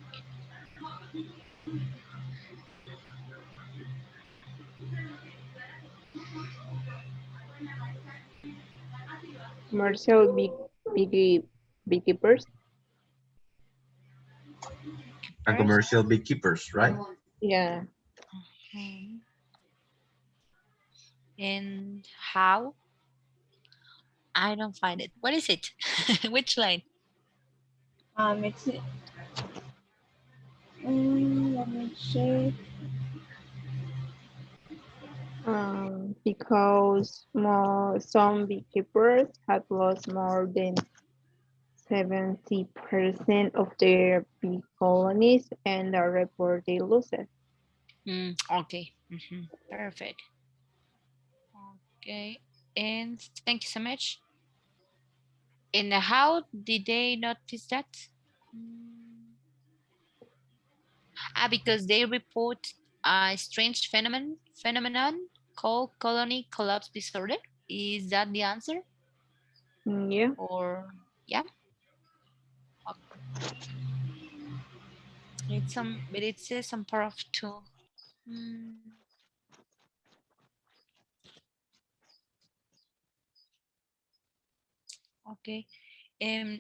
Commercial beekeepers. And commercial beekeepers, right? Yeah. And how? I don't find it. What is it? Which line? It's let me check. Because some beekeepers have lost more than 70% of their bee colonies and are reported losses. Okay. Perfect. Okay. And thank you so much. And how did they notice that? Mm, because they report a strange phenomenon called colony collapse disorder. Is that the answer? Yeah, Or yeah, it's some, but it says some part of two. Mm, okay.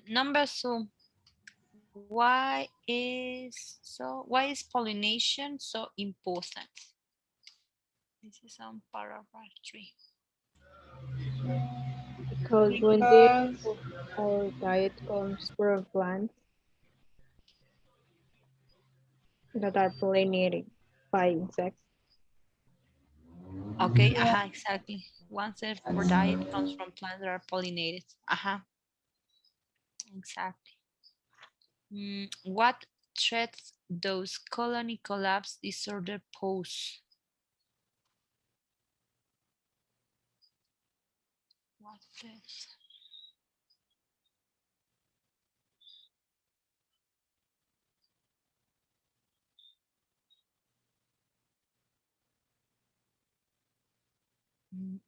Number two. Why is pollination so important? This is on paragraph 3. because when the Because our diet comes from plants that are pollinated by insects. Okay, yeah, exactly. One third of our diet comes from plants that are pollinated. Exactly. What threats does colony collapse disorder pose? What threats?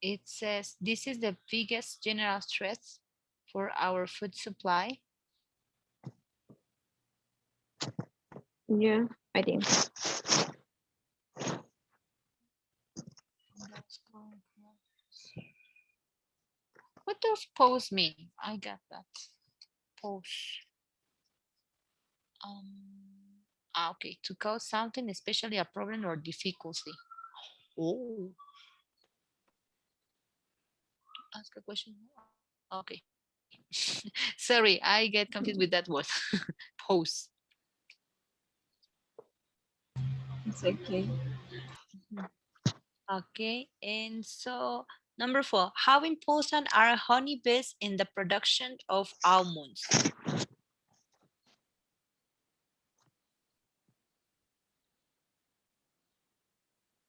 It says this is the biggest general threat for our food supply. Yeah, I think. What does pose mean? I got that. Pose. Okay, to cause something, especially a problem or difficulty. Oh, ask a question. Okay. Sorry, I get confused with that word. Pose. it's okay. Okay, and so number 4, how important are honeybees in the production of almonds?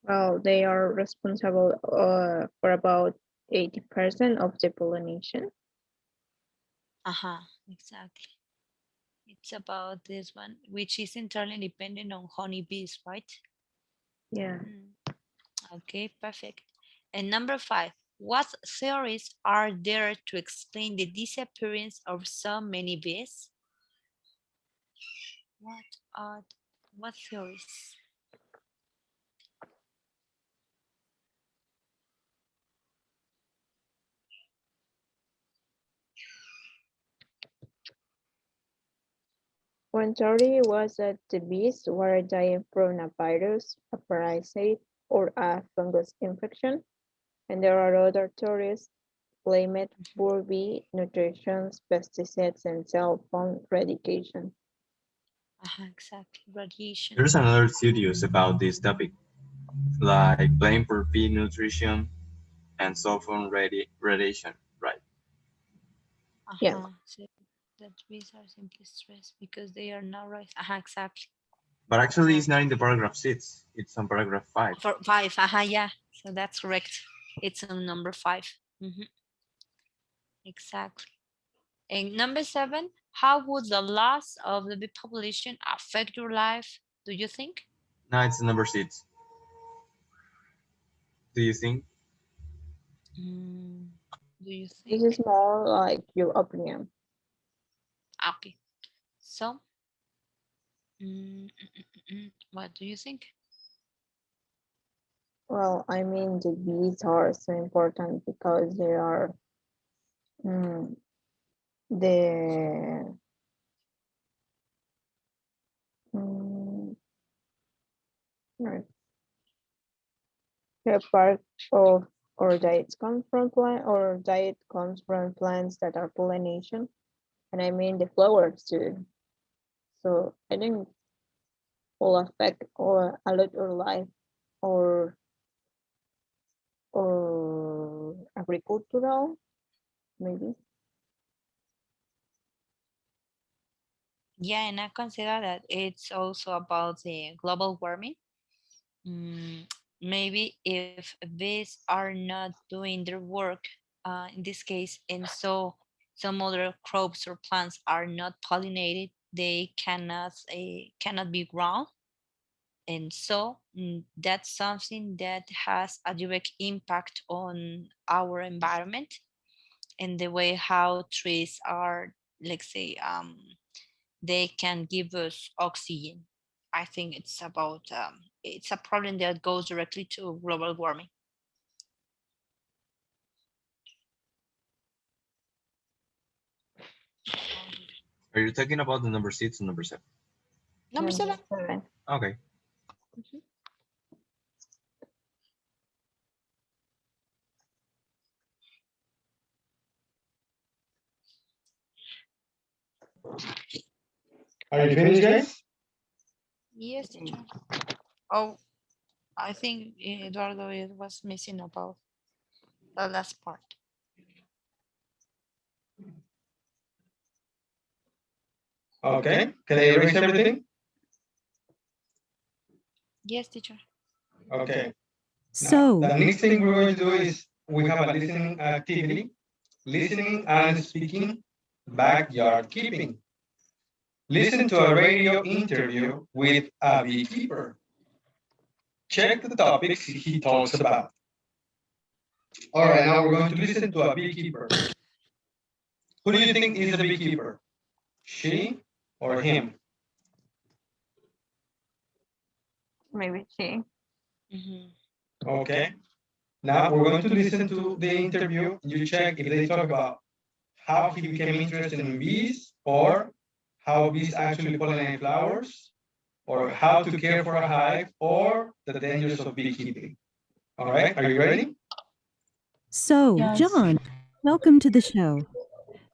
Well, they are responsible for about 80% of the pollination. Exactly. It's about this one, which is entirely dependent on honeybees, right? Yeah. Okay, perfect. And number 5, what theories are there to explain the disappearance of so many bees? What are what theories? One theory was that the bees were dying from a virus, a parasite, or a fungus infection, and there are other theories blamed for bee nutrition, pesticides, and cell phone radiation. Exactly, radiation. There's another studios about this topic, like blame for feed nutrition and sulfur radiation, right? Yeah. So that bees are simply stressed because they are not right. Exactly. But actually, it's not in the paragraph 6. It's on paragraph 5. For 5, yeah. So that's correct. It's on number 5. Exactly. And number 7, how would the loss of the bee population affect your life? Do you think? No, it's number 6. Do you think? Mm, do you This think? is more like your opinion. Okay. So, what do you think? Well, I mean, the bees are so important because they are mm, the mm, no, they're part of or diet comes from plants that are pollination, and I mean the flowers too. So I think will affect or a lot our life or agricultural maybe. Yeah, and I consider that it's also about the global warming. Mm, maybe if bees are not doing their work, in this case, and so some other crops or plants are not pollinated, they cannot be grown, and so that's something that has a direct impact on our environment and the way how trees are, let's say, they can give us oxygen. I think it's a problem that goes directly to global warming. Are you talking about the number 6 or number 7? Number Number 7. 7. Okay. Are you finished, guys? Yes, teacher. Oh, I think Eduardo it was missing about the last part. Okay. Can I erase everything? Yes, teacher. Okay. So, The next thing we're going to do is we have a listening activity, listening and speaking, backyard keeping. Listen to a radio interview with a beekeeper. Check the topics he talks about. All right, now we're going to listen to a beekeeper. Who do you think is the beekeeper? She or him? Maybe she. Mhm. Okay. Now we're going to listen to the interview. You check if they talk about how he became interested in bees, or how bees actually pollinate flowers, or how to care for a hive, or the dangers of beekeeping. All right, are you ready? Yes. John, welcome to the show.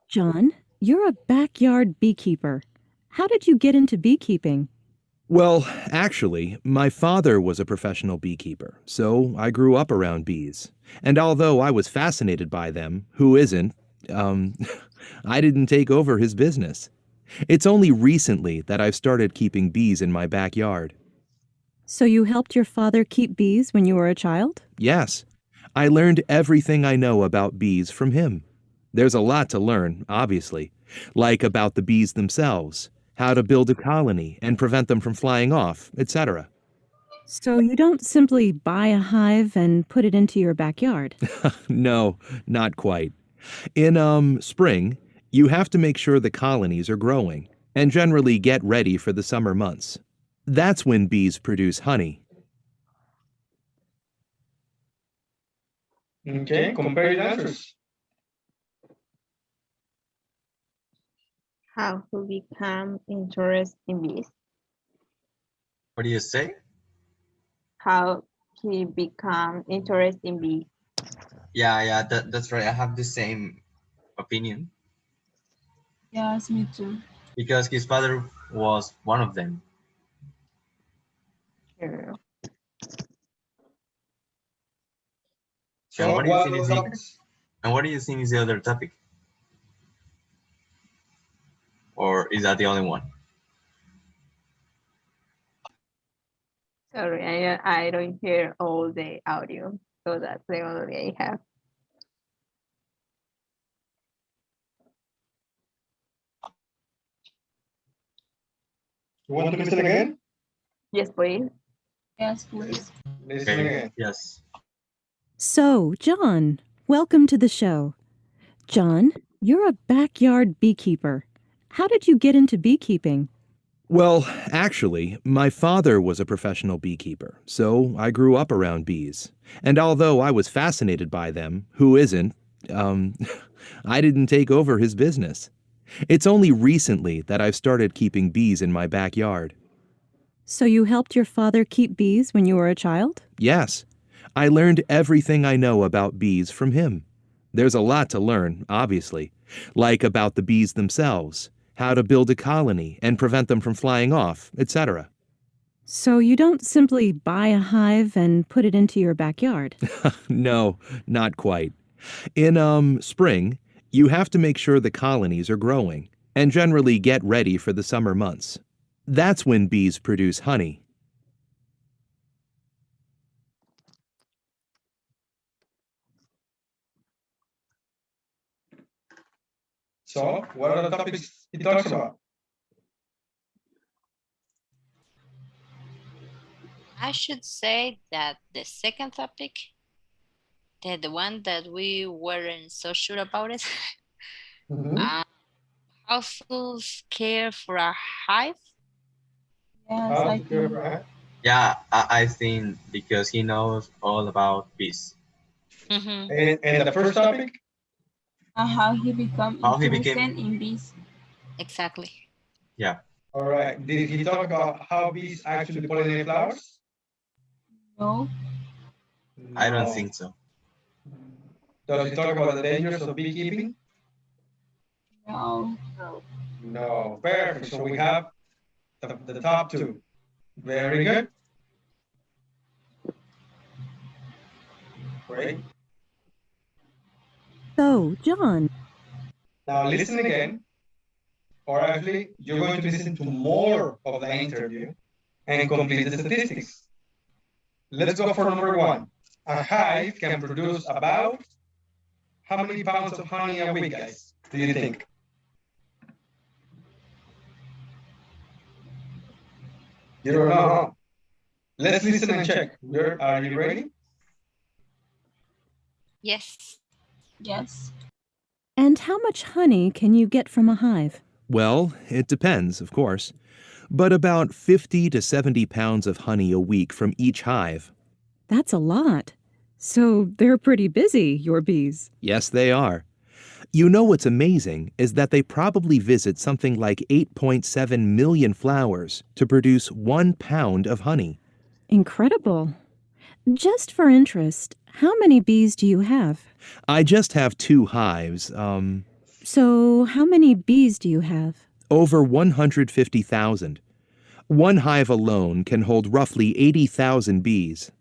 John, you're a backyard beekeeper. How did you get into beekeeping? Well, actually, my father was a professional beekeeper, so I grew up around bees. And although I was fascinated by them, who isn't, um, I didn't take over his business. It's only recently that I've started keeping bees in my backyard. So you helped your father keep bees when you were a child? Yes, I learned everything I know about bees from him. There's a lot to learn, obviously, like about the bees themselves, how to build a colony and prevent them from flying off, etc. So you don't simply buy a hive and put it into your backyard. No, not quite. In spring, you have to make sure the colonies are growing and generally get ready for the summer months. That's when bees produce honey. Okay, compare your answers. How to become interested in bees. What do you say? How he become interested in bees. Yeah, that's right. I have the same opinion Yes, me too. because his father was one of them. Sure. So, And what do you what think are is the the topics? and what do you think is the other topic? Or is that the only one? Sorry, I don't hear all the audio, so that's the only I have. You want to listen again? Yes, please. Yes, please. Listen Okay. again. Yes. So, John, welcome to the show. John, you're a backyard beekeeper. How did you get into beekeeping? Well, actually, my father was a professional beekeeper, so I grew up around bees. And although I was fascinated by them, who isn't, um, I didn't take over his business. It's only recently that I've started keeping bees in my backyard. So you helped your father keep bees when you were a child? Yes, I learned everything I know about bees from him. There's a lot to learn, obviously, like about the bees themselves, how to build a colony and prevent them from flying off, etc. So you don't simply buy a hive and put it into your backyard. No, not quite. In spring, you have to make sure the colonies are growing and generally get ready for the summer months. That's when bees produce honey. So, what are the topics he talks about? I should say that the second topic, the one that we weren't so sure about it, households care for a hive. Yes, I think. Yeah, I think because he knows all about bees. And the first topic? How he become How he interested became- in bees. Exactly. Yeah. All right. Did he talk about how bees actually pollinate flowers? No. I don't think so. Does he talk about the dangers of beekeeping? No. No. Perfect. So we have the top two. Very good. Great. So, John, Now listen again, or actually, you're going to listen to more of the interview and complete the statistics. Let's go for number one. A hive can produce about how many pounds of honey a week, guys? Do you think? You don't know, huh? Let's listen and check. Are you ready? Yes. Yes. and how much honey can you get from a hive? Well, it depends, of course, but about 50 to 70 pounds of honey a week from each hive. That's a lot. So they're pretty busy, your bees. Yes, they are. You know what's amazing is that they probably visit something like 8.7 million flowers to produce 1 pound of honey. Incredible. Just for interest, how many bees do you have? I just have 2 hives, So, how many bees do you have? over 150,000. One hive alone can hold roughly 80,000 bees.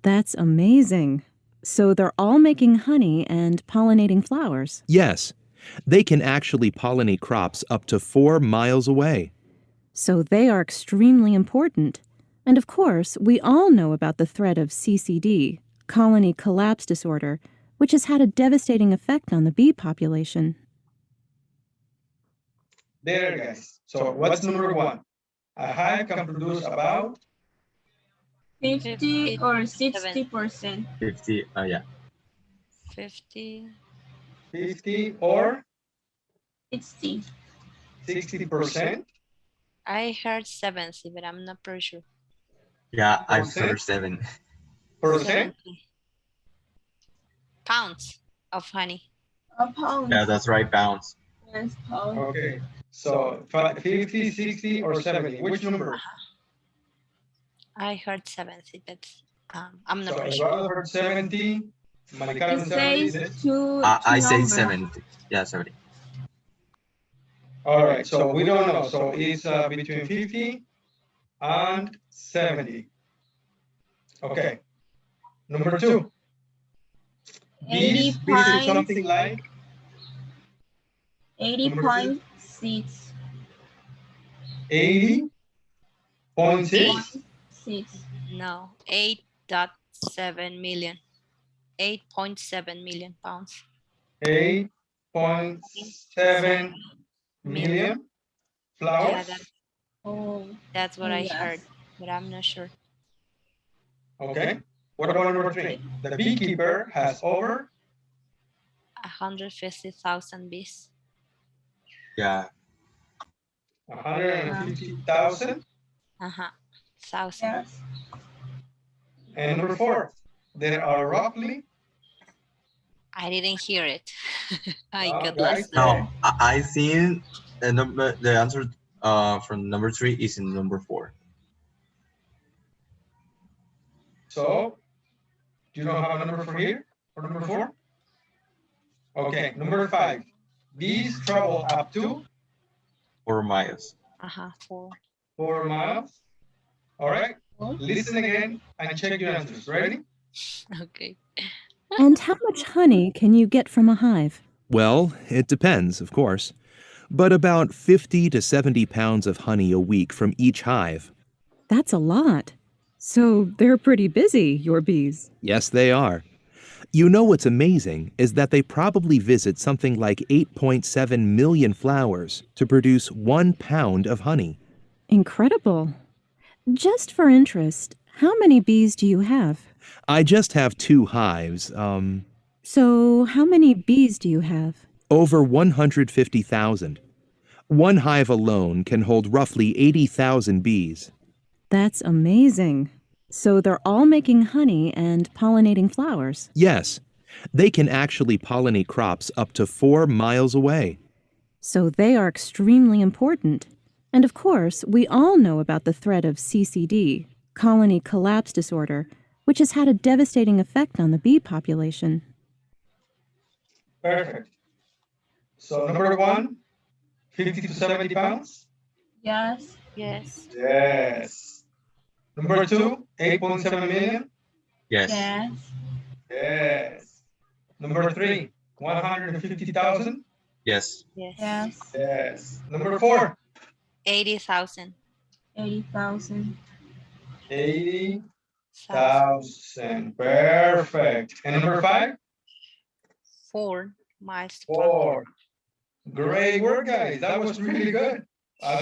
That's amazing. So they're all making honey and pollinating flowers. Yes, they can actually pollinate crops up to 4 miles away. So they are extremely important. And of course, we all know about the threat of CCD, colony collapse disorder, which has had a devastating effect on the bee population. There, guys. So what's number one? A hive can produce about 50 or 60%. 50, yeah. 50. 50 or 60. 60%. I heard 70, but I'm not pretty sure. Yeah, I heard 7. Percent? 70 pounds of honey. A pound. Yeah, that's right, pounds. Yes, pound. Okay. So 50, 60, or 70. Which number? I heard 70, but I'm not So pretty sure. Eduardo heard 70. Maricarmen It 70. says two I say numbers. 70. Yeah, 70. All right. So we don't know. So it's between 50 and 70. Okay. Number two. 80 Bees visit something like 80.6. 80.6. 6. No, 8.7 million. 8.7 million pounds. 8.7 million flowers. Yeah, Oh, that's what I yes. heard, but I'm not sure. Okay. What about number three? The beekeeper has over 150,000 bees. Yeah. 150,000. Uh-huh. 1,000. Yes. And number four, there are roughly. I didn't hear it. I got guys, lost there. No, I think the answer from number 3 is in number 4. So You don't have a number for here? For number 4? Okay, number 5. Bees travel up to 4 miles. 4 miles. All right. Listen again and check your answers. Ready? Okay. And how much honey can you get from a hive? Well, it depends, of course, but about 50 to 70 pounds of honey a week from each hive. That's a lot. So they're pretty busy, your bees. Yes, they are. You know what's amazing is that they probably visit something like 8.7 million flowers to produce 1 pound of honey. Incredible. Just for interest, how many bees do you have? I just have 2 hives, So how many bees do you have? over 150,000. One hive alone can hold roughly 80,000 bees. That's amazing. So they're all making honey and pollinating flowers. Yes, they can actually pollinate crops up to 4 miles away. So they are extremely important. And of course, we all know about the threat of CCD, colony collapse disorder, which has had a devastating effect on the bee population. Perfect. So number 1, 50 to 70 pounds? Yes. Yes. Yes. Number 2, 8.7 million? Yes. Yes. Yes. Number 3, 150,000? Yes. Yes. Yes. Number 4, 80,000. 80,000. 80,000. Perfect. And number 5? 4 miles. 4. Great work, guys. That was really good.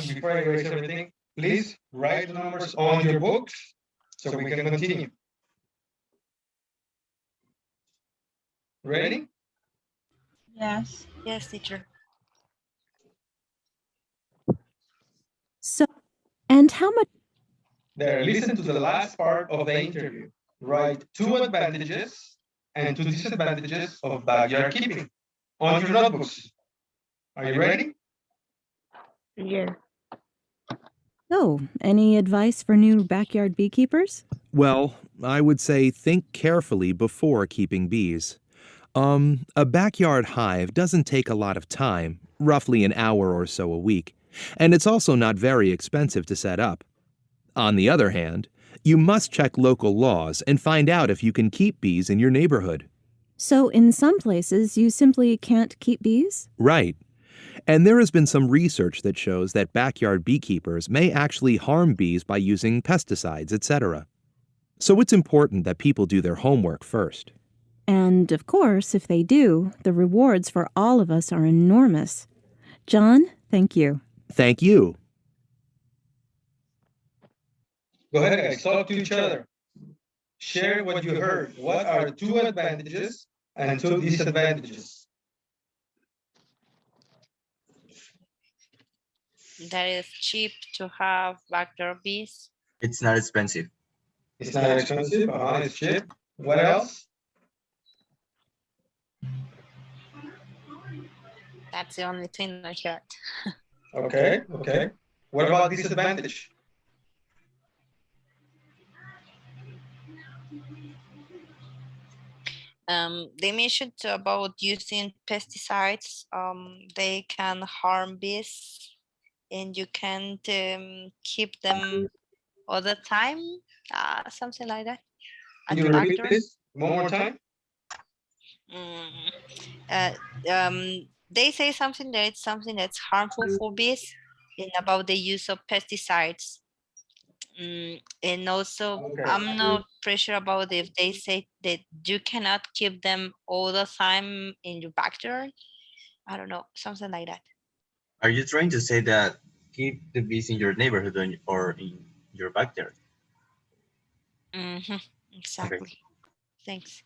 Before I erase everything, please write the numbers on your books so we can continue. Ready? Yes. Yes, teacher. So, and how much? There, listen to the last part of the interview. Write 2 advantages and 2 disadvantages of backyard keeping on your notebooks. Are you ready? Yeah. So, any advice for new backyard beekeepers? Well, I would say think carefully before keeping bees. A backyard hive doesn't take a lot of time, roughly an hour or so a week, and it's also not very expensive to set up. On the other hand, you must check local laws and find out if you can keep bees in your neighborhood. So, in some places, you simply can't keep bees? Right. And there has been some research that shows that backyard beekeepers may actually harm bees by using pesticides, etc. So it's important that people do their homework first. And of course, if they do, the rewards for all of us are enormous. John, thank you. Thank you. Go ahead, guys. Talk to each other. Share what you heard. What are 2 advantages and 2 disadvantages? That is cheap to have backyard bees. It's not expensive. It's not expensive. It's cheap. What else? That's the only thing I heard. Okay, okay. What about disadvantage? They mentioned about using pesticides. They can harm bees, and you can't keep them all the time. Something like that. Can you repeat this one more time? They say something that it's something that's harmful for bees, and about the use of pesticides. And also, Okay. I'm not pretty sure about if they say that you cannot keep them all the time in your backyard. I don't know, something like that. Are you trying to say that keep the bees in your neighborhood or in your backyard? Exactly. Okay. Thanks.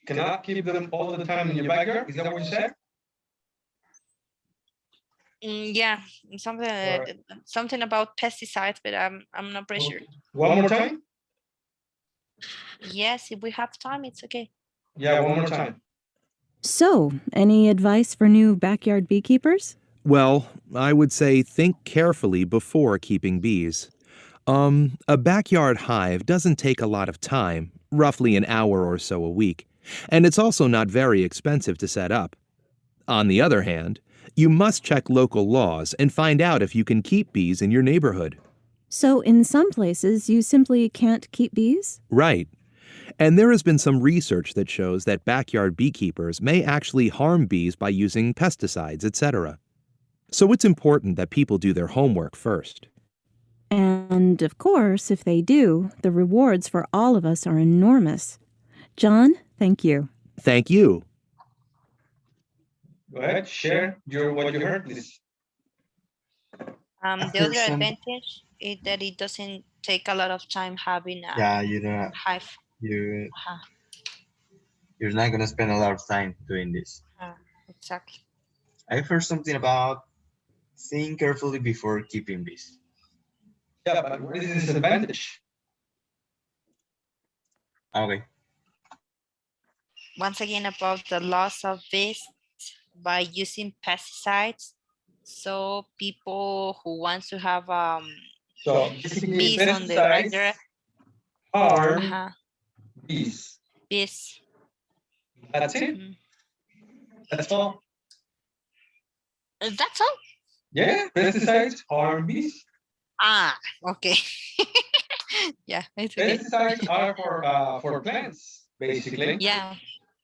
Cannot keep them all the time in your backyard? Is that what you said? Yeah, something Alright. something about pesticides, but I'm not pretty sure. One more time? Yes, if we have time, it's okay. Yeah, one more time. So, any advice for new backyard beekeepers? Well, I would say think carefully before keeping bees. A backyard hive doesn't take a lot of time, roughly an hour or so a week, and it's also not very expensive to set up. On the other hand, you must check local laws and find out if you can keep bees in your neighborhood. So in some places, you simply can't keep bees? Right. And there has been some research that shows that backyard beekeepers may actually harm bees by using pesticides, etc. So it's important that people do their homework first. And of course, if they do, the rewards for all of us are enormous. John, thank you. Thank you. Go ahead, share what you heard, please. The other advantage is that it doesn't take a lot of time having a hive. You're not gonna spend a lot of time doing this. Exactly. I've heard something about think carefully before keeping bees. Yeah, but what is the disadvantage? Okay. Once again, about the loss of bees by using pesticides. So people who want to have So basically, bees on the right pesticides there. harm bees. Bees. That's it. That's all. That's all? Yeah, pesticides harm bees. Okay. Yeah, it's okay. Pesticides are for plants, basically. Yeah.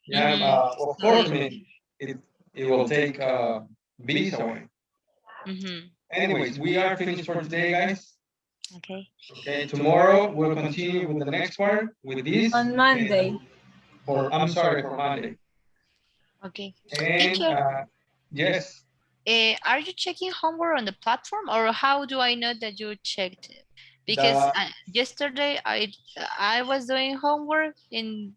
Yeah. Of course, I mean, it will take bees away. Anyways, we are finished for today, guys. Okay. Okay. Tomorrow we'll continue with the next part with this. On Monday. I'm sorry, for Monday. Okay. And Teacher, yes. Are you checking homework on the platform, or how do I know that you checked it? Because yesterday I was doing homework and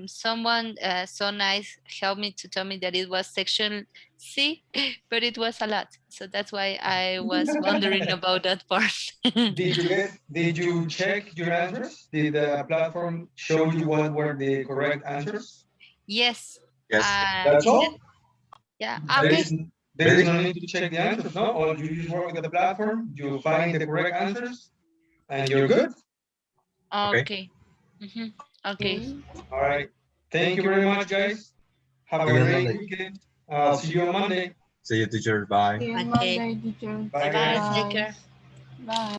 someone so nice helped me to tell me that it was section C, but it was a lot. So that's why I was wondering about that part. Did you check your answers? Did the platform show you what were the correct answers? Yes. That's all? Yeah. Okay. There is no need to check the answers, no? All you just work with the platform, you find the correct answers, and you're good. Okay. Okay. All right. Thank you very much, guys. Have a great weekend. I'll see you on Monday. See you, teacher. Bye. See you Monday, teacher. Bye-bye. Take care. Bye.